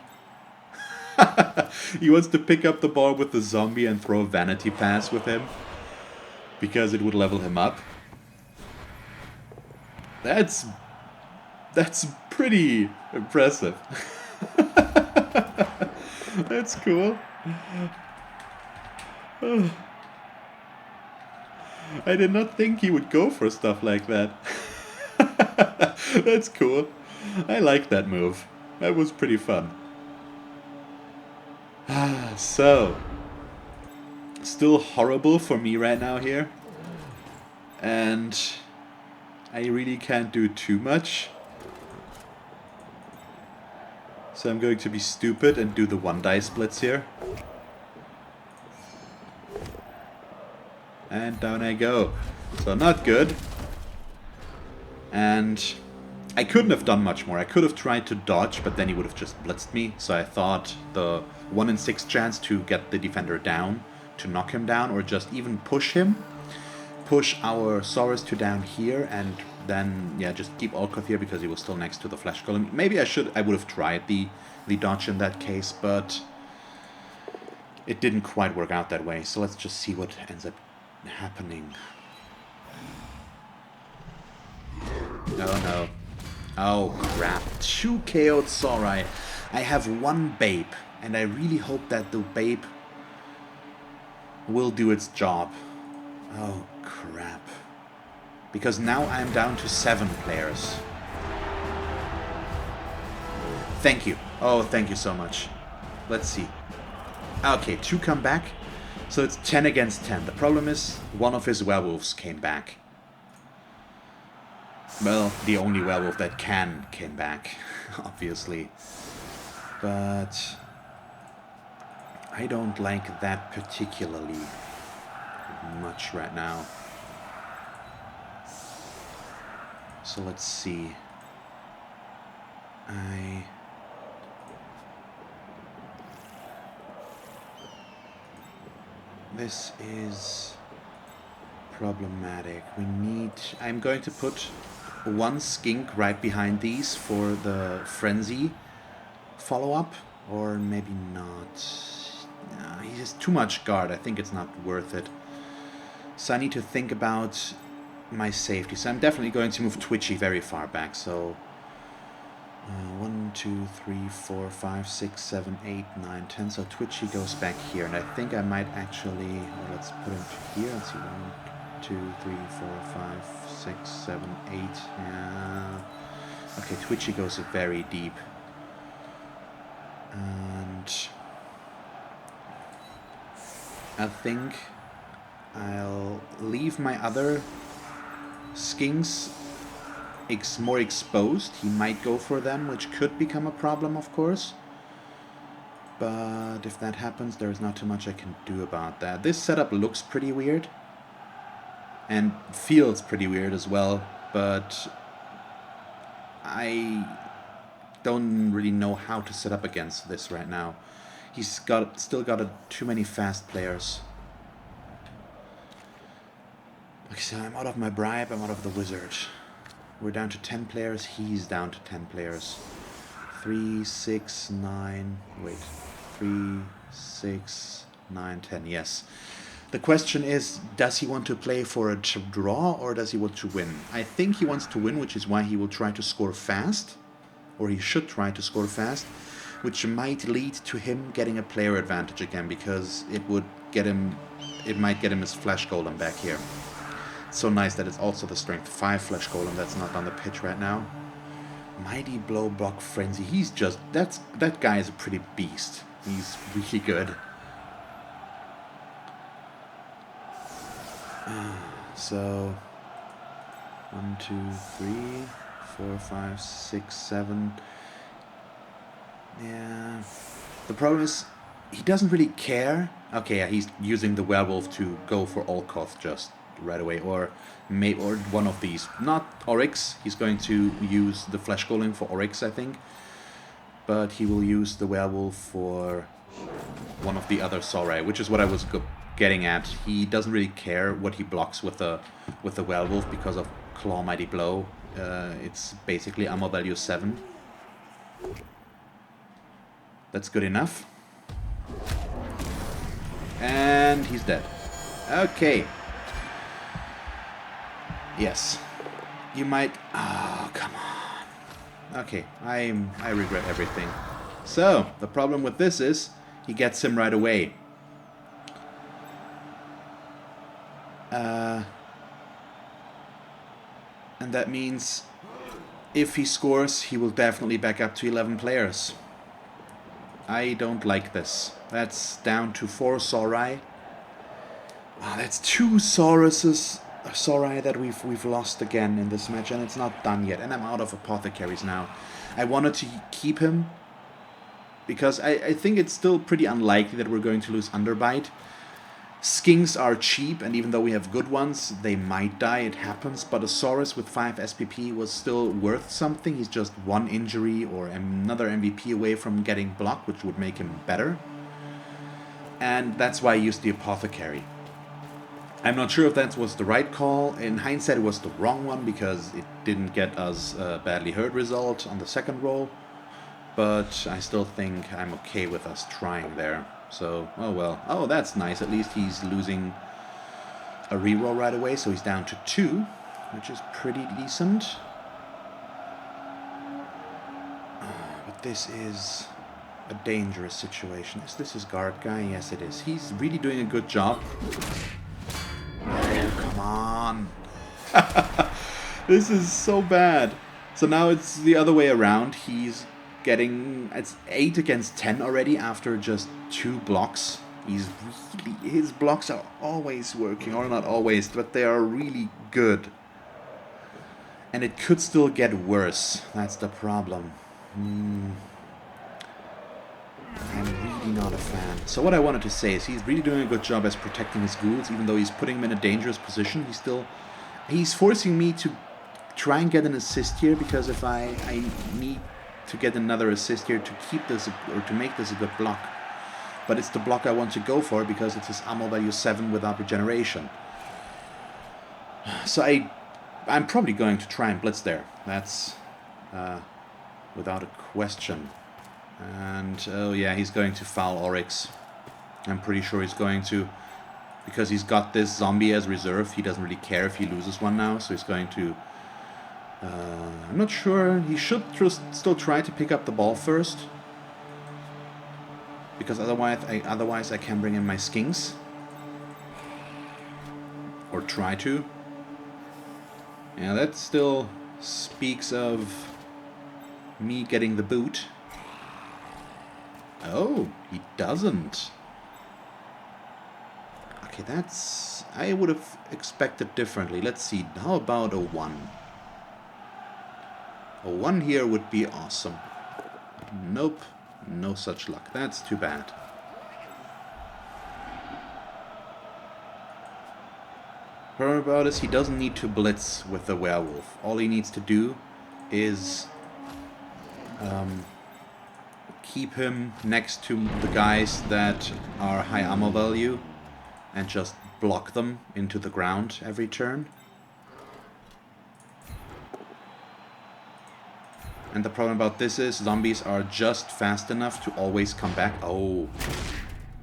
He wants to pick up the ball with the zombie and throw a vanity pass with him, because it would level him up. That's pretty impressive. That's cool. I did not think he would go for stuff like that. That's cool. I like that move. That was pretty fun. So, still horrible for me right now here. And I really can't do too much. So I'm going to be stupid and do the 1 die splits here. And down I go. So not good. And I couldn't have done much more. I could have tried to dodge, but then he would have just blitzed me. So I thought the 1 in 6 chance to get the defender down, to knock him down, or just even push him. Push our Saurus to down here, and then, yeah, just keep Olkoth here because he was still next to the Flesh Golem. Maybe I would have tried the dodge in that case, but it didn't quite work out that way. So let's just see what ends up happening. Oh no. Oh crap. 2 KO'd Saurai. I have 1 Babe, and I really hope that the Babe will do its job. Oh crap. Because now I'm down to 7 players. Thank you. Oh, thank you so much. Let's see. Okay, 2 come back. So it's 10 against 10. The problem is, one of his werewolves came back. Well, the only werewolf that came back, obviously. But I don't like that particularly much right now. So let's see. This is problematic. I'm going to put 1 skink right behind these for the frenzy follow-up, or maybe not. He has too much guard. I think it's not worth it. So I need to think about my safety. So I'm definitely going to move Twitchy very far back. So 1, 2, 3, 4, 5, 6, 7, 8, 9, 10. So Twitchy goes back here, and I think I might actually. Well, let's put him here. Let's see. 1, 2, 3, 4, 5, 6, 7, 8. Yeah. Okay, Twitchy goes very deep. And I think I'll leave my other skinks more exposed. He might go for them, which could become a problem, of course. But if that happens, there's not too much I can do about that. This setup looks pretty weird. And feels pretty weird as well. But I don't really know how to set up against this right now. He's still got too many fast players. Okay, so I'm out of my bribe, I'm out of the wizard. We're down to 10 players, he's down to 10 players. 3, 6, 9, wait. 3, 6, 9, 10, yes. The question is, does he want to play for a draw or does he want to win? I think he wants to win, which is why he will try to score fast. Or he should try to score fast, which might lead to him getting a player advantage again, because it might get him his flesh golem back here. It's so nice that it's also the strength 5 flesh golem that's not on the pitch right now. Mighty blow block frenzy. That guy is a pretty beast. He's really good. So 1, 2, 3, 4, 5, 6, 7. Yeah. The problem is he doesn't really care. Okay, yeah, he's using the werewolf to go for Olkoth just right away, or one of these. Not Oryx. He's going to use the flesh golem for Oryx, I think. But he will use the werewolf for one of the other Sorai, which is what I was getting at. He doesn't really care what he blocks with the werewolf because of Claw Mighty Blow. It's basically ammo value 7. That's good enough. And he's dead. Okay. Yes. You might... Oh, come on. Okay, I regret everything. So, the problem with this is, he gets him right away. And that means if he scores, he will definitely back up to 11 players. I don't like this. That's down to 4 Sorai. Oh, that's 2 Sorai that we've lost again in this match, and it's not done yet. And I'm out of apothecaries now. I wanted to keep him because I think it's still pretty unlikely that we're going to lose Underbite. Skinks are cheap, and even though we have good ones, they might die, it happens, but a Saurus with 5 SPP was still worth something. He's just 1 injury or another MVP away from getting blocked, which would make him better. And that's why I used the Apothecary. I'm not sure if that was the right call. In hindsight, it was the wrong one, because it didn't get us a badly hurt result on the second roll. But I still think I'm okay with us trying there. So, oh well. Oh, that's nice. At least he's losing a reroll right away, so he's down to 2, which is pretty decent. But this is a dangerous situation. Is this his guard guy? Yes, it is. He's really doing a good job. Oh, come on. This is so bad. So now it's the other way around. He's getting... It's 8 against 10 already after just 2 blocks. His blocks are always working, or not always, but they are really good. And it could still get worse. That's the problem. I'm really not a fan. So what I wanted to say is he's really doing a good job as protecting his ghouls, even though he's putting them in a dangerous position. He's forcing me to try and get an assist here, because if I need to get another assist here to keep this, or to make this a good block. But it's the block I want to go for, because it's his ammo value 7 without regeneration. So I'm probably going to try and blitz there. That's without a question. And oh yeah, he's going to foul Oryx. I'm pretty sure he's going to, because he's got this zombie as reserve. He doesn't really care if he loses one now, so he's going to... I'm not sure. He should still try to pick up the ball first, because otherwise I can bring in my skinks, or try to. Yeah, that still speaks of me getting the boot. Oh, he doesn't. Okay, that's... I would have expected differently. Let's see, how about a 1? A 1 here would be awesome. Nope, no such luck. That's too bad. Problem about is he doesn't need to blitz with the werewolf. All he needs to do is keep him next to the guys that are high ammo value and just block them into the ground every turn. And the problem about this is zombies are just fast enough to always come back. Oh,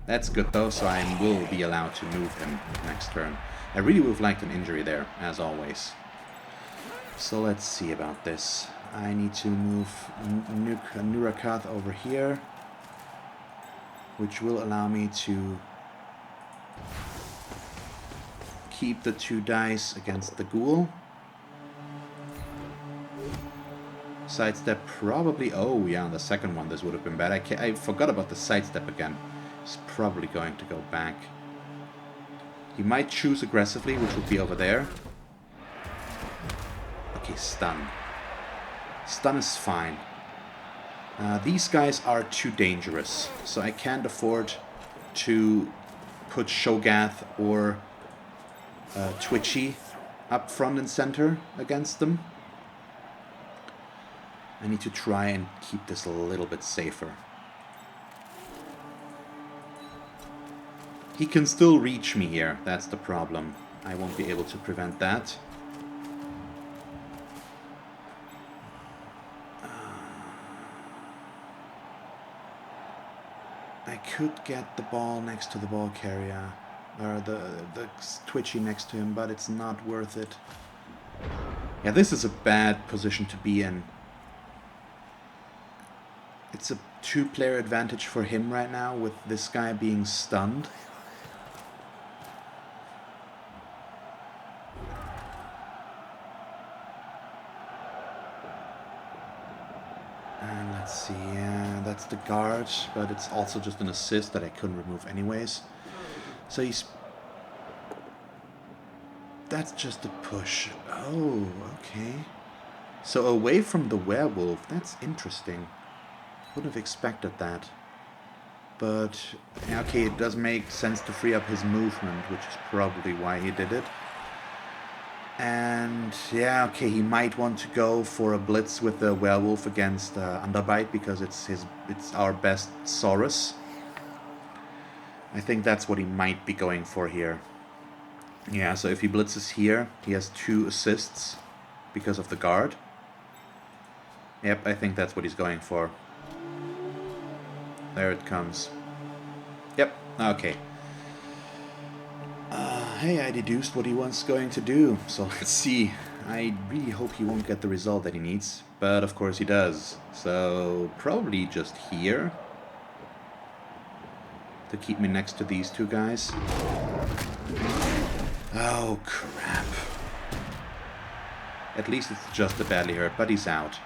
that's good though, so I will be allowed to move him next turn. I really would have liked an injury there, as always. So let's see about this. I need to move Nurakath over here, which will allow me to keep the 2 dice against the ghoul. Sidestep probably... Oh yeah, on the second one this would have been bad. I forgot about the sidestep again. He's probably going to go back. He might choose aggressively, which would be over there. Okay, stun. Stun is fine. These guys are too dangerous, so I can't afford to put Shogath or Twitchy up front and center against them. I need to try and keep this a little bit safer. He can still reach me here, that's the problem. I won't be able to prevent that. I could get the ball next to the ball carrier, or the Twitchy next to him, but it's not worth it. Yeah, this is a bad position to be in. It's a 2-player advantage for him right now, with this guy being stunned. And let's see, yeah, that's the guard, but it's also just an assist that I couldn't remove anyways. So he's... That's just a push. Oh, okay. So away from the werewolf, that's interesting. Wouldn't have expected that. But, yeah, okay, it does make sense to free up his movement, which is probably why he did it. And, yeah, okay, he might want to go for a blitz with the werewolf against Underbite, because it's our best Saurus. I think that's what he might be going for here. Yeah, so if he blitzes here, he has 2 assists because of the guard. Yep, I think that's what he's going for. There it comes. Yep, okay. Hey, I deduced what he was going to do, so let's see. I really hope he won't get the result that he needs, but of course he does. So, probably just here to keep me next to these 2 guys. Oh, crap. At least it's just a badly hurt, but he's out.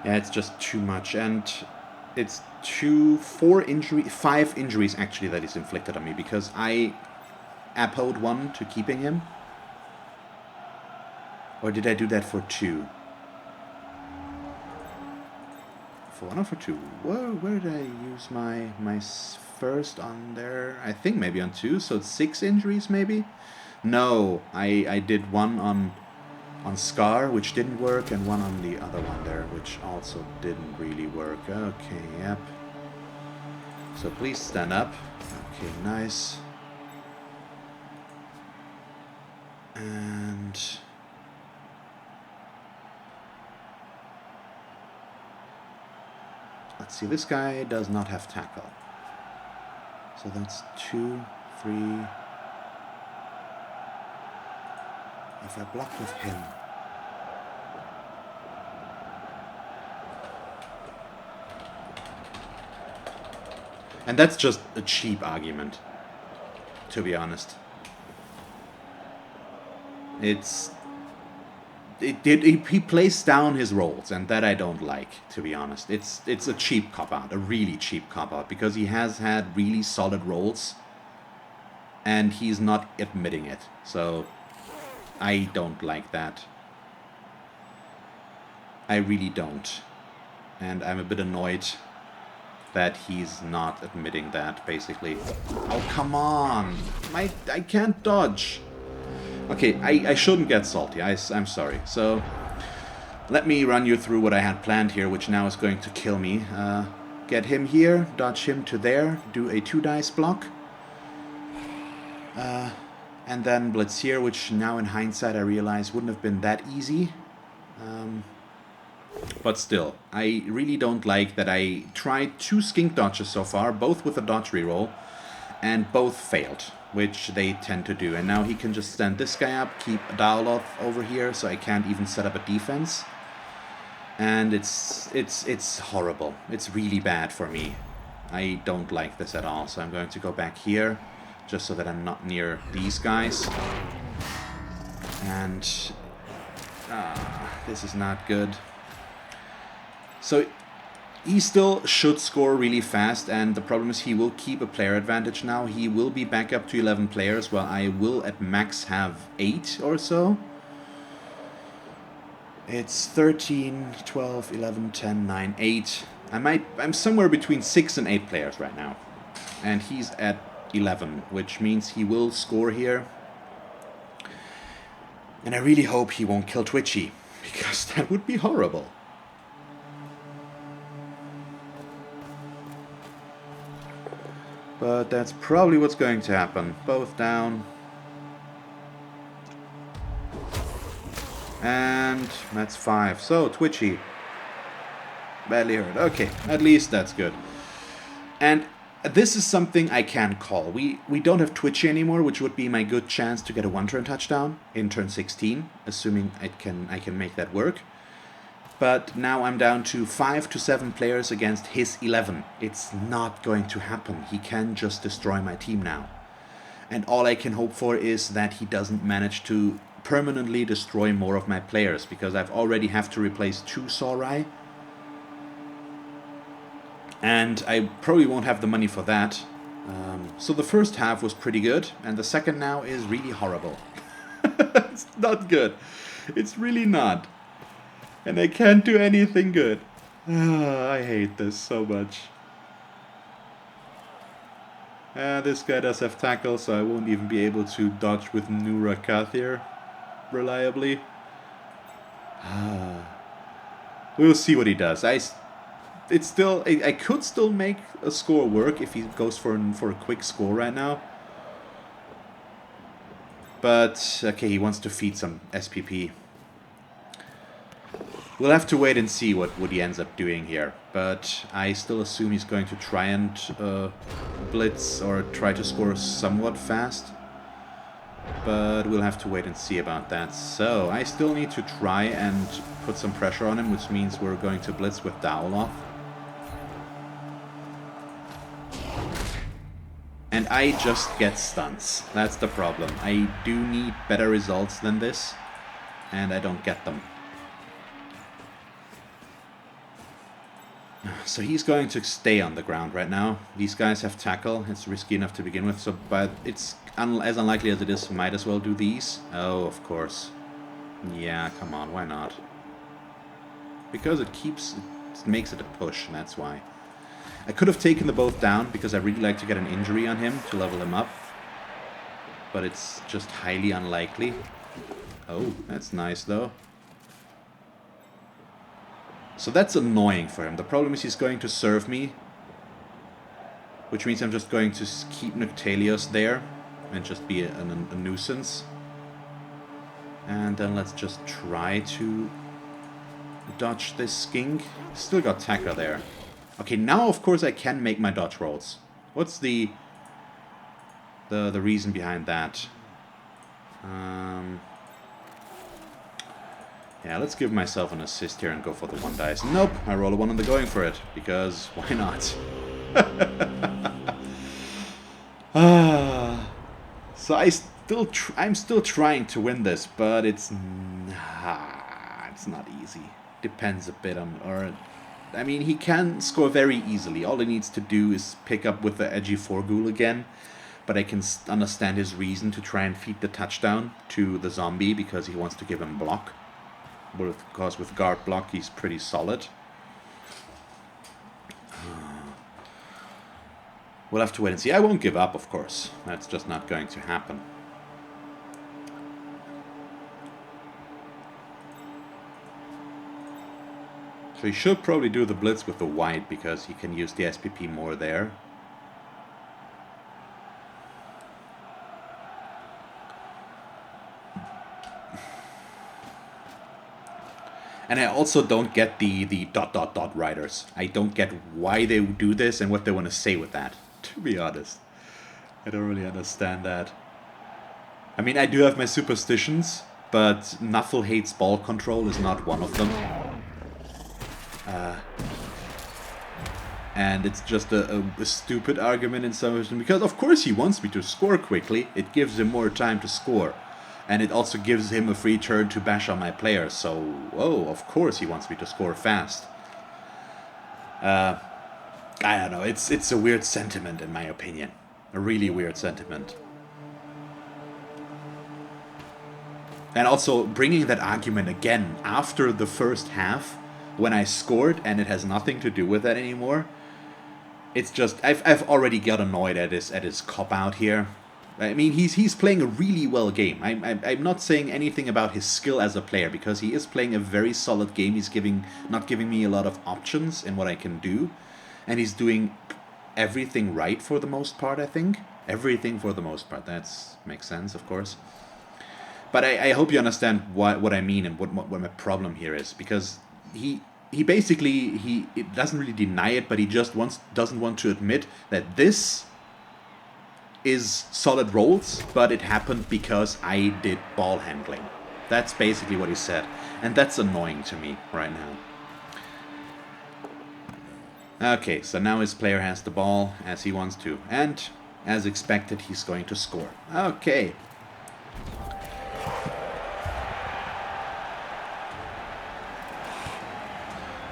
Yeah, it's just too much, and it's 5 injuries actually that he's inflicted on me, because I appoed 1 to keeping him. Or did I do that for 2? For 1 or for 2? Where did I use my first on there? I think maybe on 2, so it's 6 injuries maybe? No, I did 1 on Scar, which didn't work, and 1 on the other one there, which also didn't really work. Okay, yep. So please stand up. Okay, nice. And... let's see, this guy does not have tackle. So that's 2, 3... if I block with him... and that's just a cheap argument, to be honest. He plays down his rolls, and that I don't like, to be honest. It's a cheap cop-out, a really cheap cop-out, because he has had really solid rolls, and he's not admitting it. So I don't like that. I really don't. And I'm a bit annoyed that he's not admitting that, basically. Oh, come on! I can't dodge! Okay, I shouldn't get salty, I'm sorry. So, let me run you through what I had planned here, which now is going to kill me. Get him here, dodge him to there, do a 2-dice block. And then blitz here, which now in hindsight I realize wouldn't have been that easy. But still, I really don't like that I tried 2 skink dodges so far, both with a dodge reroll, and both failed, which they tend to do. And now he can just stand this guy up, keep a Daoloth over here, so I can't even set up a defense. And it's horrible. It's really bad for me. I don't like this at all, so I'm going to go back here, just so that I'm not near these guys. And this is not good. So he still should score really fast, and the problem is he will keep a player advantage now. He will be back up to 11 players, while I will at max have 8 or so. It's 13, 12, 11, 10, 9, 8. I'm somewhere between 6 and 8 players right now. And he's at 11, which means he will score here. And I really hope he won't kill Twitchy, because that would be horrible. But that's probably what's going to happen. Both down. And that's 5. So, Twitchy. Badly hurt. Okay, at least that's good. And this is something I can call. We don't have Twitchy anymore, which would be my good chance to get a 1-turn touchdown in turn 16, assuming I can make that work. But now I'm down to 5 to 7 players against his 11. It's not going to happen. He can just destroy my team now. And all I can hope for is that he doesn't manage to permanently destroy more of my players, because I've already have to replace 2 Saurai. And I probably won't have the money for that. So the first half was pretty good, and the second now is really horrible. It's not good. It's really not. And I can't do anything good. I hate this so much. This guy does have tackle, so I won't even be able to dodge with Nura Kathir reliably. We'll see what he does. I could still make a score work if he goes for a quick score right now. But, okay, he wants to feed some SPP. We'll have to wait and see what he ends up doing here. But I still assume he's going to try and blitz or try to score somewhat fast. But we'll have to wait and see about that. So I still need to try and put some pressure on him, which means we're going to blitz with Daoloth. And I just get stunts. That's the problem. I do need better results than this, and I don't get them. So he's going to stay on the ground right now. These guys have tackle. It's risky enough to begin with, so but it's as unlikely as it is, might as well do these. Oh, of course. Yeah, come on, why not? Because it makes it a push, and that's why. I could have taken the both down, because I really like to get an injury on him to level him up. But it's just highly unlikely. Oh, that's nice, though. So that's annoying for him. The problem is he's going to serve me, which means I'm just going to keep Noctalios there and just be a nuisance. And then let's just try to dodge this skink. Still got Tacker there. Okay, now of course I can make my dodge rolls. What's the reason behind that? Yeah, let's give myself an assist here and go for the 1 dice. Nope, I roll a 1 and they're going for it, because why not? So I'm still trying to win this, but it's not easy. Depends a bit on, I mean, he can score very easily. All he needs to do is pick up with the edgy 4-ghoul again. But I can understand his reason to try and feed the touchdown to the zombie, because he wants to give him block. But of course, with guard block, he's pretty solid. We'll have to wait and see. I won't give up, of course. That's just not going to happen. So he should probably do the blitz with the white, because he can use the SPP more there. And I also don't get the ... riders. I don't get why they do this and what they want to say with that, to be honest. I don't really understand that. I mean, I do have my superstitions, but Nuffle hates ball control is not one of them. And it's just a stupid argument in some reason, because of course he wants me to score quickly. It gives him more time to score. And it also gives him a free turn to bash on my players, so, oh, of course he wants me to score fast. I don't know, it's a weird sentiment in my opinion. A really weird sentiment. And also, bringing that argument again after the first half, when I scored, and it has nothing to do with that anymore. It's just, I've already got annoyed at his cop-out here. I mean, he's playing a really well game. I'm not saying anything about his skill as a player, because he is playing a very solid game. He's not giving me a lot of options in what I can do, and he's doing everything right for the most part. I think everything for the most part. That makes sense, of course. But I hope you understand what I mean and what my problem here is, because he basically it doesn't really deny it, but he just doesn't want to admit that this is solid rolls, but it happened because I did ball handling. That's basically what he said, and that's annoying to me right now. Okay, so now his player has the ball as he wants to, and as expected, he's going to score. Okay.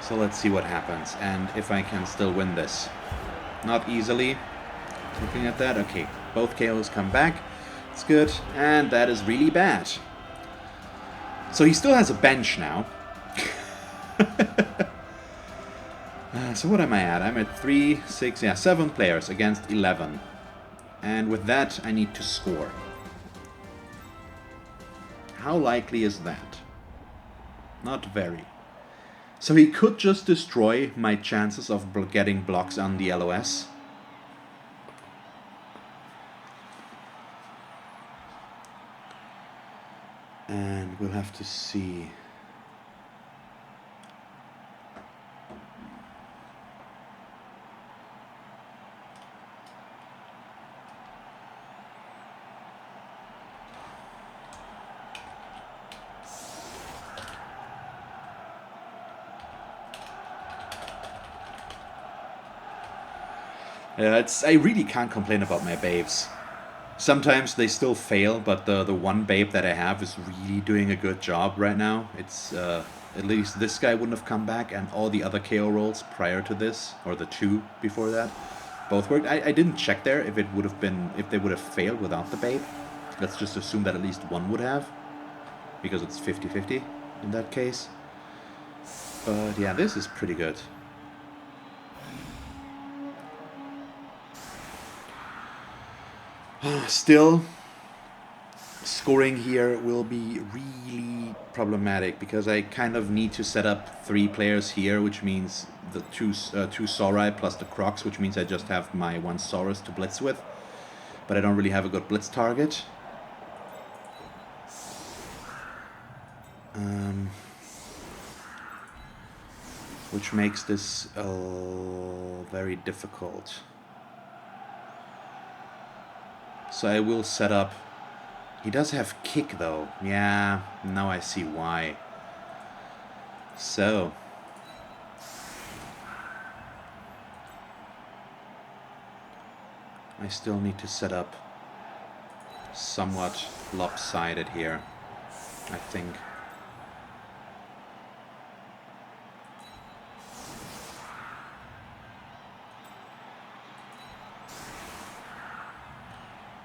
So let's see what happens, and if I can still win this. Not easily. Looking at that, okay. Both KOs come back. It's good. And that is really bad. So he still has a bench now. So what am I at? I'm at 3, 6, 7 players against 11. And with that, I need to score. How likely is that? Not very. So he could just destroy my chances of getting blocks on the LOS. And we'll have to see. I really can't complain about my babes. Sometimes they still fail, but the one babe that I have is really doing a good job right now. It's at least this guy wouldn't have come back, and all the other KO rolls prior to this, or the two before that, both worked. I didn't check there if it would have been if they would have failed without the babe. Let's just assume that at least one would have, because it's 50-50 in that case. But yeah, this is pretty good. Still, scoring here will be really problematic because I kind of need to set up 3 players here, which means the two Saurai plus the Crocs, which means I just have my 1 Saurus to blitz with. But I don't really have a good blitz target. Which makes this very difficult. So I will set up... He does have kick though. Yeah, now I see why. So... I still need to set up somewhat lopsided here, I think.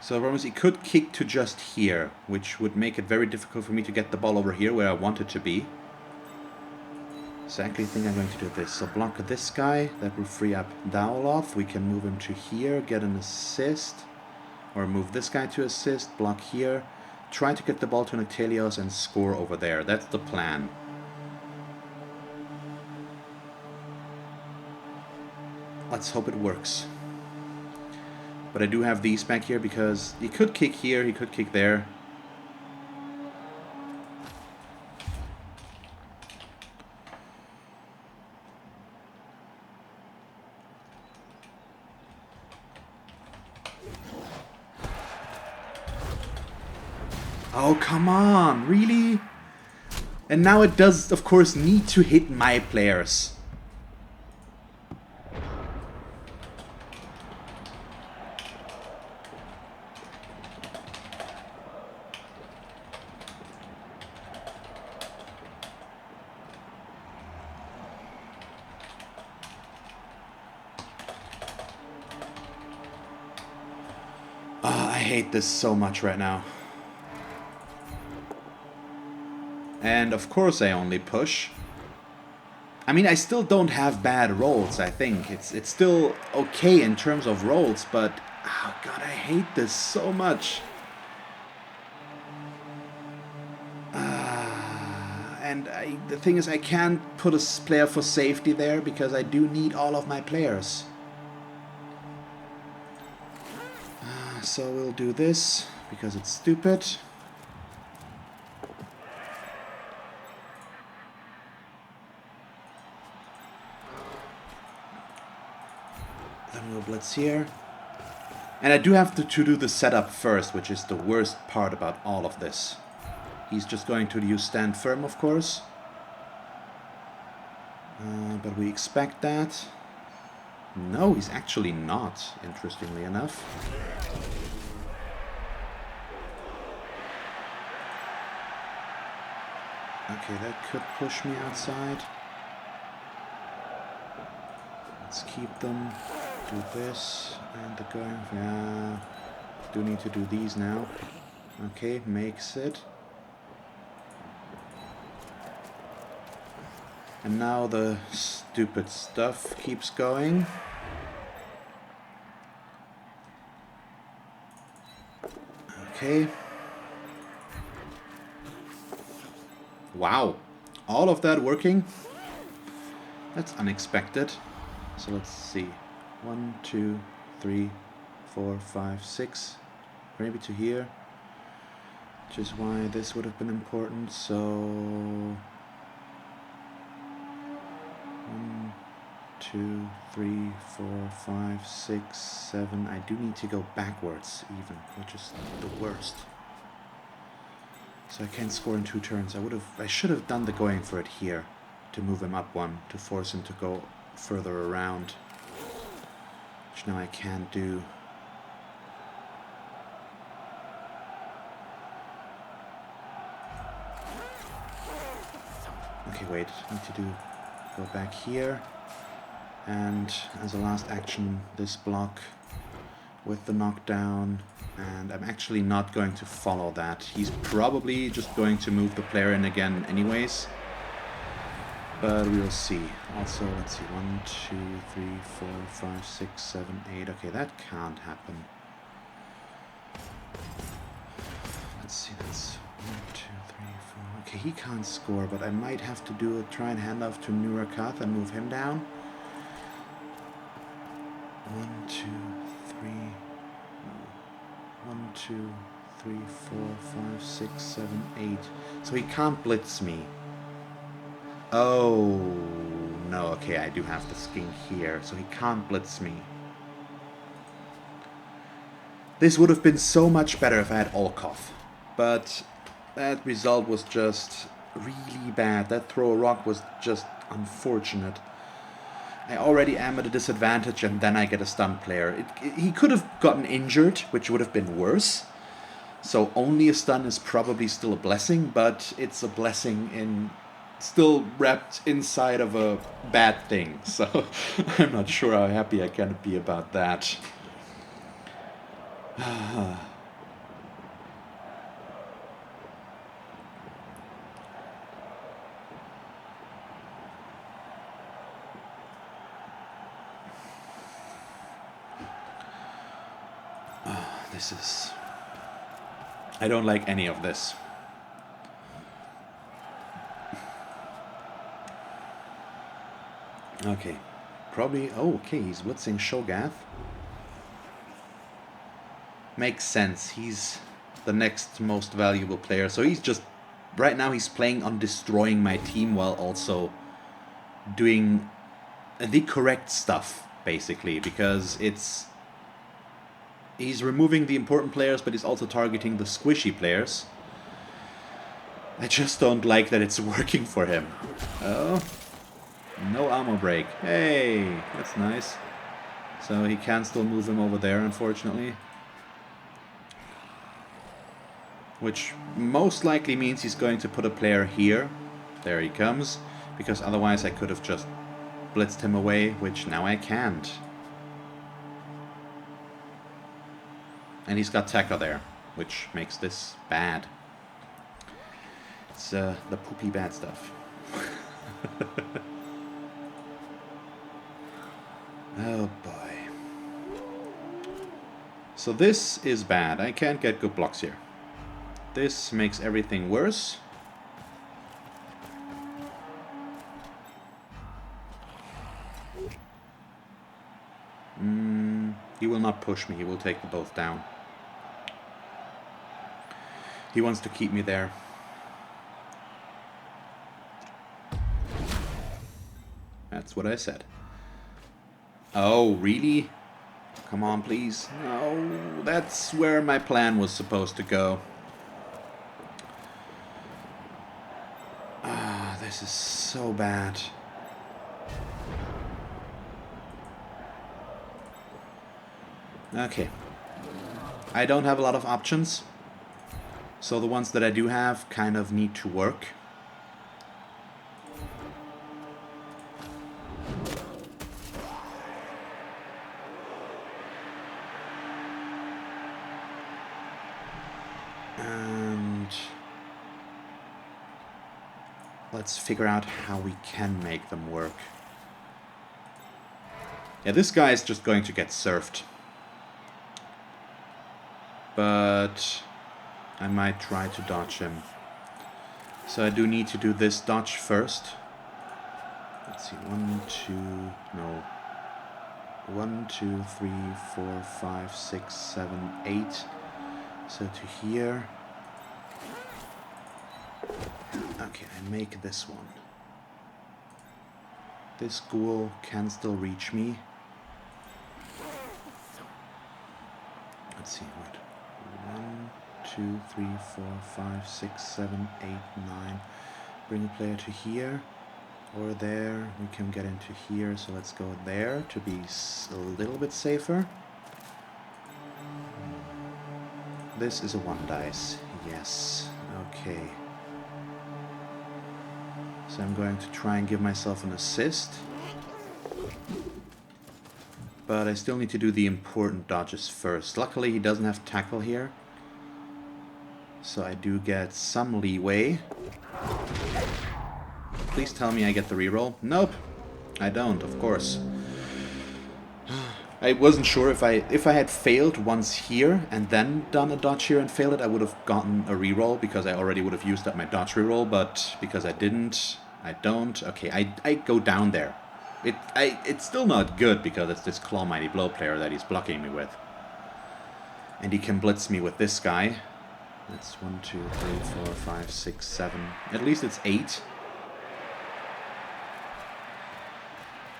So Ramos, he could kick to just here, which would make it very difficult for me to get the ball over here where I want it to be. So I actually think I'm going to do this. So block this guy, that will free up Daoloth. We can move him to here, get an assist. Or move this guy to assist, block here. Try to get the ball to Noctalios and score over there. That's the plan. Let's hope it works. But I do have these back here because he could kick here, he could kick there. Oh, come on, really? And now it does, of course, need to hit my players. I hate this so much right now. And of course I only push. I mean, I still don't have bad rolls, I think. It's still okay in terms of rolls, but... Oh god, I hate this so much. And the thing is, I can't put a player for safety there because I do need all of my players. So we'll do this because it's stupid. Then we'll blitz here. And I do have to do the setup first, which is the worst part about all of this. He's just going to use stand firm, of course. But we expect that. No, he's actually not, interestingly enough. Okay, that could push me outside. Let's keep them. Do this. And the going. Yeah. Do need to do these now. Okay, makes it. And now the stupid stuff keeps going. Okay. Wow. All of that working? That's unexpected. So let's see. 1, 2, 3, 4, 5, 6. Maybe to here. Which is why this would have been important. So... 1, 2, 3, 4, 5, 6, 7. I do need to go backwards even, which is the worst. So I can't score in 2 turns. I should have done the going for it here to move him up 1 to force him to go further around. which now I can't do. Okay, wait, need to go back here, and as a last action, this block with the knockdown, and I'm actually not going to follow that. He's probably just going to move the player in again anyways, but we will see. Also, let's see, 1, 2, 3, 4, 5, 6, 7, 8, okay, that can't happen. Let's see, that's 1, 2, 3, 4, okay, he can't score, but I might have to try and hand off to Nurakath and move him down. 1, 2, 3, 1, 2, 3, 4, 5, 6, 7, 8. So he can't blitz me. Oh, no, okay, I do have the skin here, so he can't blitz me. This would have been so much better if I had Olkoff, but that result was just really bad. That throw a rock was just unfortunate. I already am at a disadvantage, and then I get a stunned player. He could have gotten injured, which would have been worse. So only a stun is probably still a blessing, but it's a blessing in still wrapped inside of a bad thing. So I'm not sure how happy I can be about that. This is... I don't like any of this. Okay. Probably... Oh, okay, he's blitzing Shogath. Makes sense. He's the next most valuable player. So he's just... Right now he's playing on destroying my team while also doing the correct stuff, basically. Because it's... He's removing the important players, but he's also targeting the squishy players. I just don't like that it's working for him. Oh. No ammo break. Hey, that's nice. So he can still move him over there, unfortunately. Which most likely means he's going to put a player here. There he comes. Because otherwise I could have just blitzed him away, which now I can't. And he's got Tekka there, which makes this bad. It's the poopy bad stuff. Oh boy. So this is bad. I can't get good blocks here. This makes everything worse. He will not push me. He will take them both down. He wants to keep me there. That's what I said. Oh, really? Come on, please. No, that's where my plan was supposed to go. Ah, this is so bad. Okay. I don't have a lot of options. So the ones that I do have kind of need to work. And let's figure out how we can make them work. Yeah, this guy is just going to get surfed. But I might try to dodge him. So I do need to do this dodge first. Let's see, 1, 2, no. 1, 2, 3, 4, 5, 6, 7, 8. So to here. Okay, I make this one. This ghoul can still reach me. Let's see, wait. 1, 2, 3, 4, 5, 6, 7, 8, 9. Bring a player to here. Or there, we can get into here, so let's go there to be a little bit safer. This is a 1 dice, yes, okay. So I'm going to try and give myself an assist. But I still need to do the important dodges first. Luckily he doesn't have tackle here. So I do get some leeway. Please tell me I get the reroll. Nope, I don't, of course. I wasn't sure if I had failed once here and then done a dodge here and failed it, I would have gotten a reroll because I already would have used up my dodge reroll, but because I didn't, I don't. Okay, I go down there. It's still not good because it's this Claw Mighty Blow player that he's blocking me with. And he can blitz me with this guy. That's 1, 2, 3, 4, 5, 6, 7. At least it's 8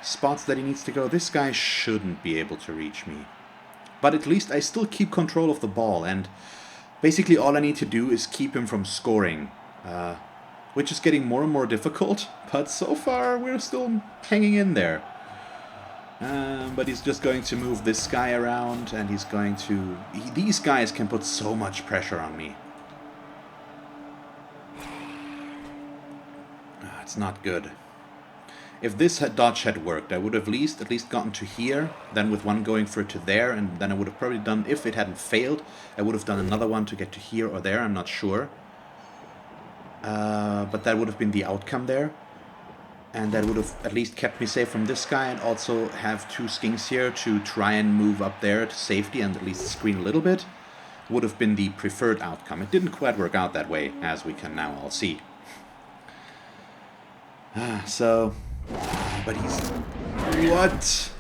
spots that he needs to go. This guy shouldn't be able to reach me. But at least I still keep control of the ball, and basically all I need to do is keep him from scoring. Which is getting more and more difficult, but so far we're still hanging in there. But he's just going to move this guy around, and he's going to... These guys can put so much pressure on me. It's not good. If this dodge had worked, I would have at least gotten to here, then with one going for to there, and then I would have probably done, if it hadn't failed, I would have done another one to get to here or there, I'm not sure. But that would have been the outcome there. And that would have at least kept me safe from this guy, and also have 2 skinks here to try and move up there to safety and at least screen a little bit. Would have been the preferred outcome. It didn't quite work out that way, as we can now all see. But he's... What?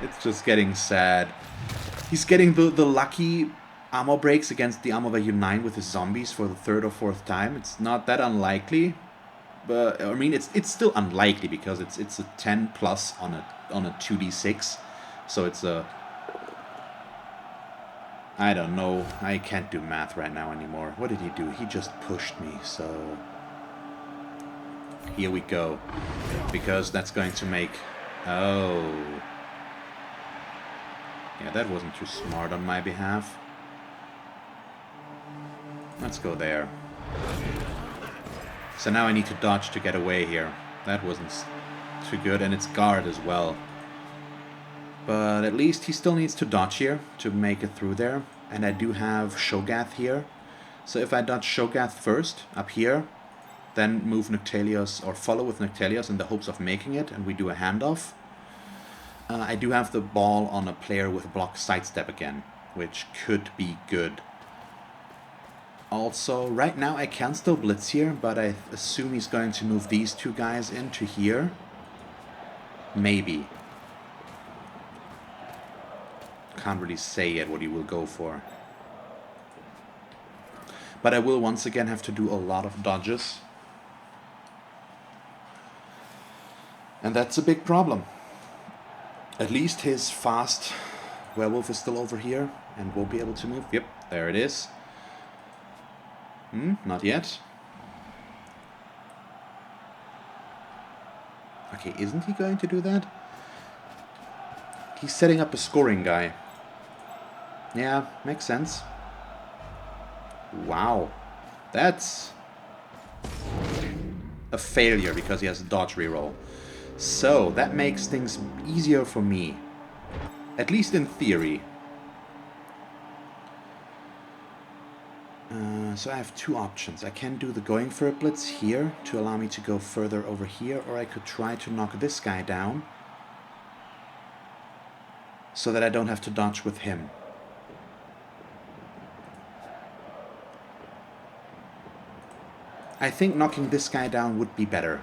It's just getting sad. He's getting the lucky ammo breaks against the Armor Value 9 with his zombies for the 3rd or 4th time. It's not that unlikely. But, I mean, it's still unlikely because it's a 10 plus on a 2d6. So it's a... I don't know. I can't do math right now anymore. What did he do? He just pushed me, so... Here we go. Because that's going to make... Oh. Yeah, that wasn't too smart on my behalf. Let's go there. So now I need to dodge to get away here. That wasn't too good, and it's guard as well. But at least he still needs to dodge here to make it through there. And I do have Shogath here. So if I dodge Shogath first, up here, then move Noctalios, or follow with Noctalios in the hopes of making it, and we do a handoff. I do have the ball on a player with block sidestep again, which could be good. Also, right now I can still blitz here, but I assume he's going to move these 2 guys into here. Maybe. Can't really say yet what he will go for. But I will once again have to do a lot of dodges. And that's a big problem. At least his fast werewolf is still over here and won't be able to move. Yep, there it is. Not yet. Okay, isn't he going to do that? He's setting up a scoring guy. Yeah, makes sense. Wow. That's a failure because he has a dodge reroll. So, that makes things easier for me. At least in theory. So I have 2 options. I can do the going for a blitz here to allow me to go further over here, or I could try to knock this guy down so that I don't have to dodge with him. I think knocking this guy down would be better.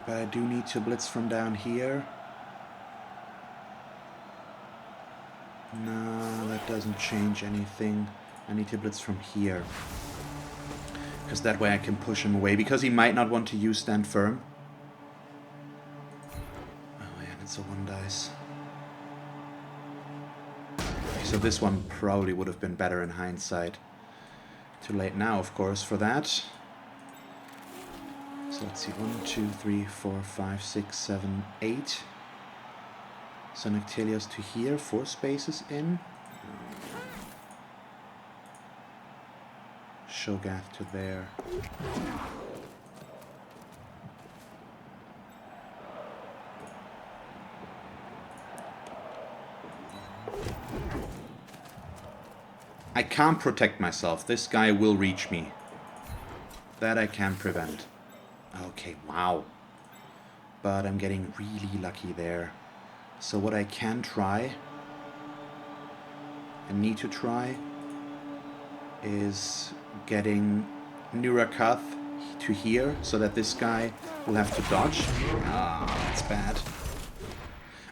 But I do need to blitz from down here. No, that doesn't change anything. I need to blitz from here. Because that way I can push him away. Because he might not want to use stand firm. Oh, That's a 1 dice. So this one probably would have been better in hindsight. Too late now, of course, for that. So let's see, 1, 2, 3, 4, 5, 6, 7, 8. So Noctilios to here, 4 spaces in. Shogath to there. I can't protect myself. This guy will reach me. That I can prevent. Okay, wow. But I'm getting really lucky there. So what I can try, and need to try, is getting Nurakath to here, so that this guy will have to dodge. Ah, that's bad.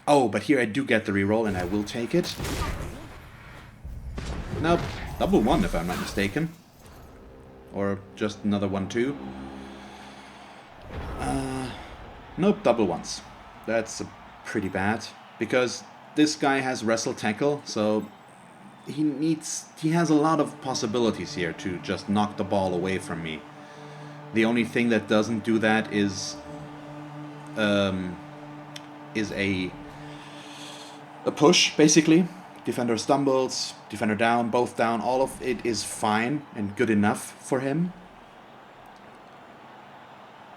Oh, but here I do get the reroll, and I will take it. Nope, double 1 if I'm not mistaken. Or just another 1 too. Nope, double 1s. That's pretty bad. Because this guy has Wrestle Tackle, so he has a lot of possibilities here to just knock the ball away from me. The only thing that doesn't do that is a push, basically. Defender stumbles, defender down, both down, all of it is fine and good enough for him.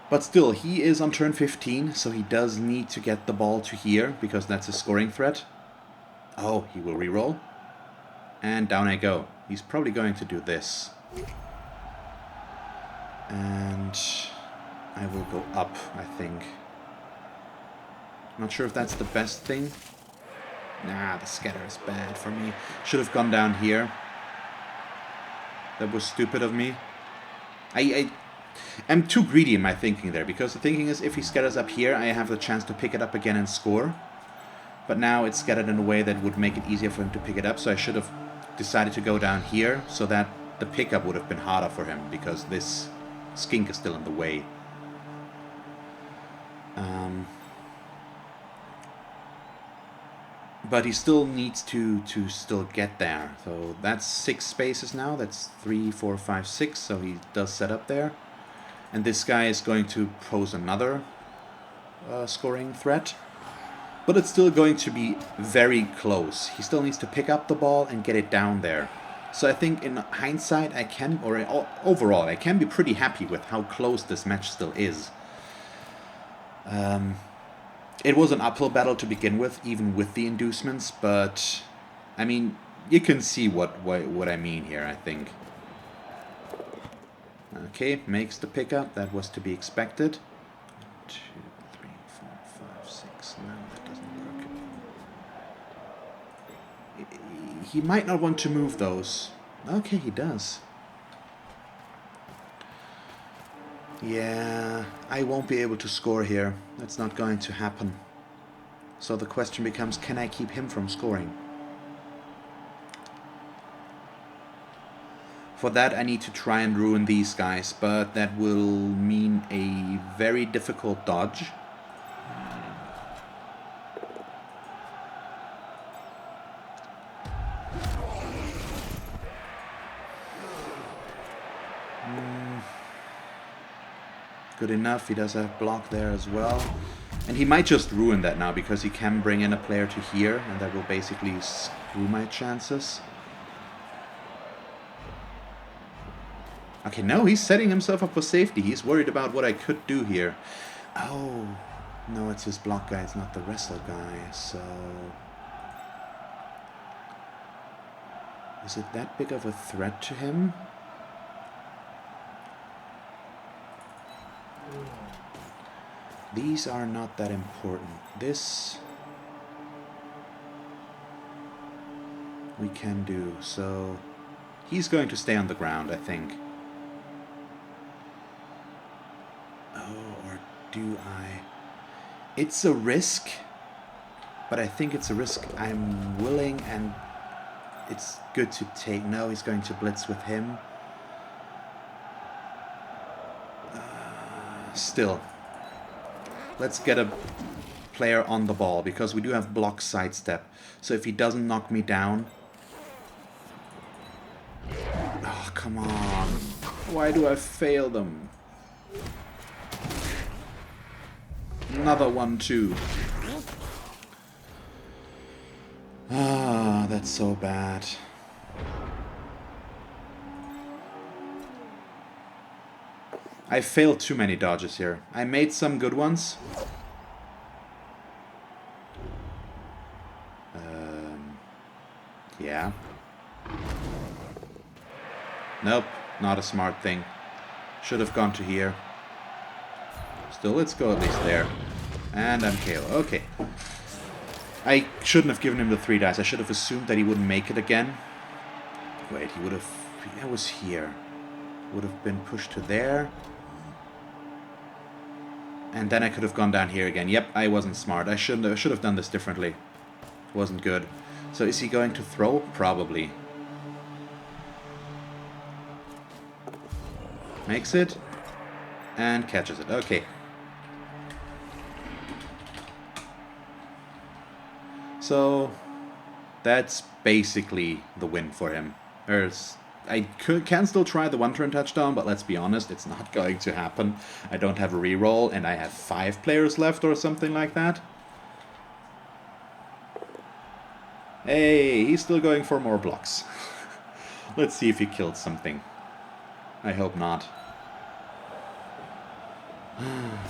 But still, he is on turn 15, so he does need to get the ball to here, because that's a scoring threat. Oh, he will reroll. And down I go. He's probably going to do this. And I will go up, I think. Not sure if that's the best thing. Nah, the scatter is bad for me. Should have gone down here. That was stupid of me. I'm too greedy in my thinking there, because the thinking is if he scatters up here, I have the chance to pick it up again and score. But now it's scattered in a way that would make it easier for him to pick it up, so I should have decided to go down here, so that the pickup would have been harder for him, because this skink is still in the way. But he still needs to still get there. So that's 6 spaces now. That's 3, 4, 5, 6. So he does set up there. And this guy is going to pose another scoring threat. But it's still going to be very close. He still needs to pick up the ball and get it down there. So I think in hindsight, I can, or overall, I can be pretty happy with how close this match still is. It was an uphill battle to begin with, even with the inducements, but I mean, you can see what I mean here, I think. Okay, makes the pickup. That was to be expected. 1, 2, 3, 4, 5, 6. No, that doesn't work. He might not want to move those. Okay, he does. Yeah, I won't be able to score here. That's not going to happen. So the question becomes, can I keep him from scoring? For that I need to try and ruin these guys, but that will mean a very difficult dodge. Good enough, he does have block there as well. And he might just ruin that now, because he can bring in a player to here, and that will basically screw my chances. Okay, no, he's setting himself up for safety. He's worried about what I could do here. Oh, no, it's his block guy, it's not the wrestle guy, so... Is it that big of a threat to him? These are not that important. This we can do. So he's going to stay on the ground, I think. Oh, or do I? It's a risk, but I think it's a risk I'm willing, and it's good to take. No, he's going to blitz with him. Still. Let's get a player on the ball, because we do have block sidestep. So if he doesn't knock me down... Oh, come on. Why do I fail them? Another one, too. Ah, that's so bad. I failed too many dodges here. I made some good ones. Yeah. Nope, not a smart thing. Should have gone to here. Still, let's go at least there. And I'm KO. Okay. I shouldn't have given him the 3 dice. I should have assumed that he wouldn't make it again. Wait, he would have... That was here. Would have been pushed to there. And then I could have gone down here again. Yep, I wasn't smart. I should have done this differently. Wasn't good. So is he going to throw? Probably. Makes it. And catches it. Okay. So that's basically the win for him. I can still try the one-turn touchdown, but let's be honest, it's not going to happen. I don't have a reroll, and I have 5 players left or something like that. Hey, he's still going for more blocks. Let's see if he killed something. I hope not.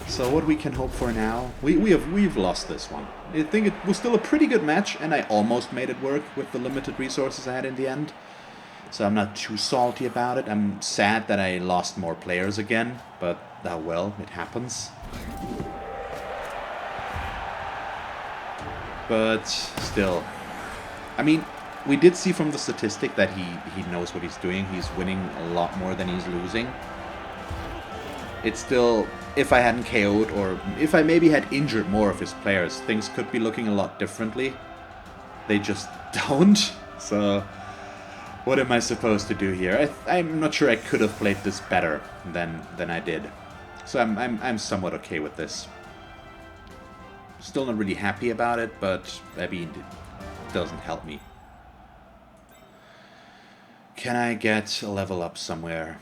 So what we can hope for now? We've lost this one. I think it was still a pretty good match, and I almost made it work with the limited resources I had in the end. So I'm not too salty about it. I'm sad that I lost more players again, but well, it happens. But still, I mean, we did see from the statistic that he knows what he's doing. He's winning a lot more than he's losing. It's still, if I hadn't KO'd, or if I maybe had injured more of his players, things could be looking a lot differently. They just don't. So what am I supposed to do here? I'm not sure I could have played this better than I did. So I'm somewhat okay with this. Still not really happy about it, but I mean, it doesn't help me. Can I get a level up somewhere?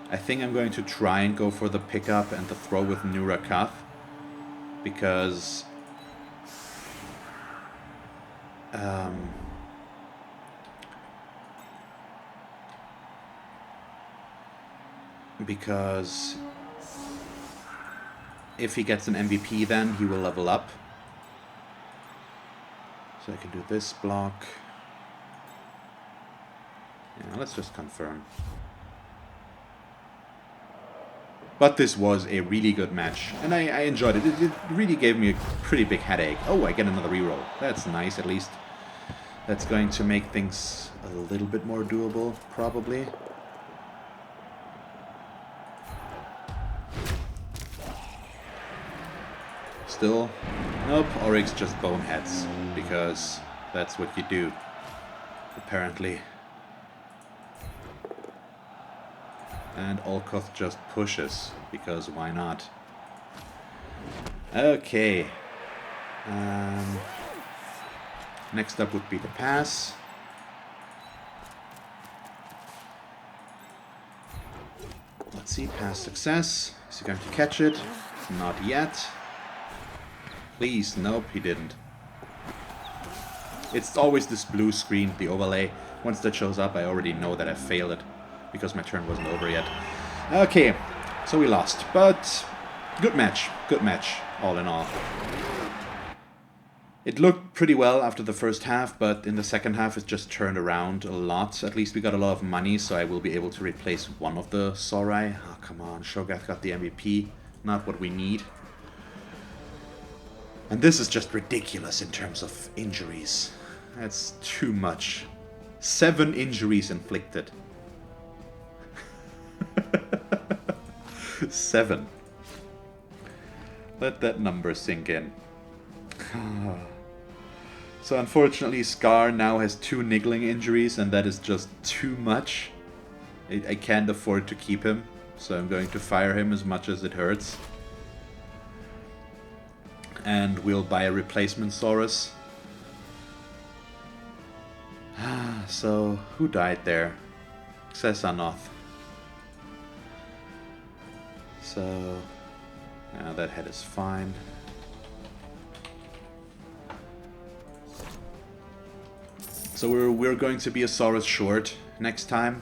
I think I'm going to try and go for the pickup and the throw with Nurakath, because if he gets an MVP, then he will level up. So I can do this block. Yeah, let's just confirm. But this was a really good match, and I enjoyed it. It really gave me a pretty big headache. Oh, I get another reroll. That's nice, at least. That's going to make things a little bit more doable, probably. Still, nope, Oryx just boneheads, because that's what you do, apparently. And Olkoth just pushes, because why not? Okay. Next up would be the pass. Let's see, pass success. Is he going to catch it? Not yet. Please, nope, he didn't. It's always this blue screen, the overlay. Once that shows up, I already know that I failed it, because my turn wasn't over yet. Okay, so we lost, but good match, all in all. It looked pretty well after the first half, but in the second half it just turned around a lot. At least we got a lot of money, so I will be able to replace one of the Sorai. Oh, come on, Shogath got the MVP, not what we need. And this is just ridiculous in terms of injuries. That's too much. 7 injuries inflicted. 7. Let that number sink in. So unfortunately Scar now has 2 niggling injuries, and that is just too much. I can't afford to keep him, so I'm going to fire him as much as it hurts. And we'll buy a replacement Saurus. So, who died there? Xesanoth. So, now that head is fine. So we're going to be a Saurus short next time.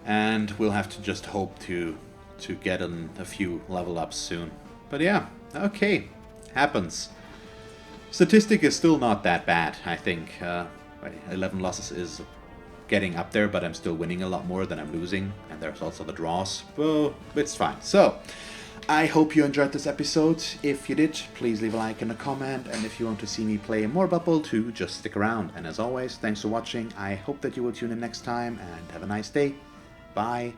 And we'll have to just hope to get a few level ups soon. But yeah, okay. Happens. Statistic is still not that bad, I think. 11 losses is getting up there, but I'm still winning a lot more than I'm losing. And there's also the draws. Well, it's fine. So, I hope you enjoyed this episode. If you did, please leave a like and a comment. And if you want to see me play more Bubble 2, just stick around. And as always, thanks for watching. I hope that you will tune in next time. And have a nice day. Bye.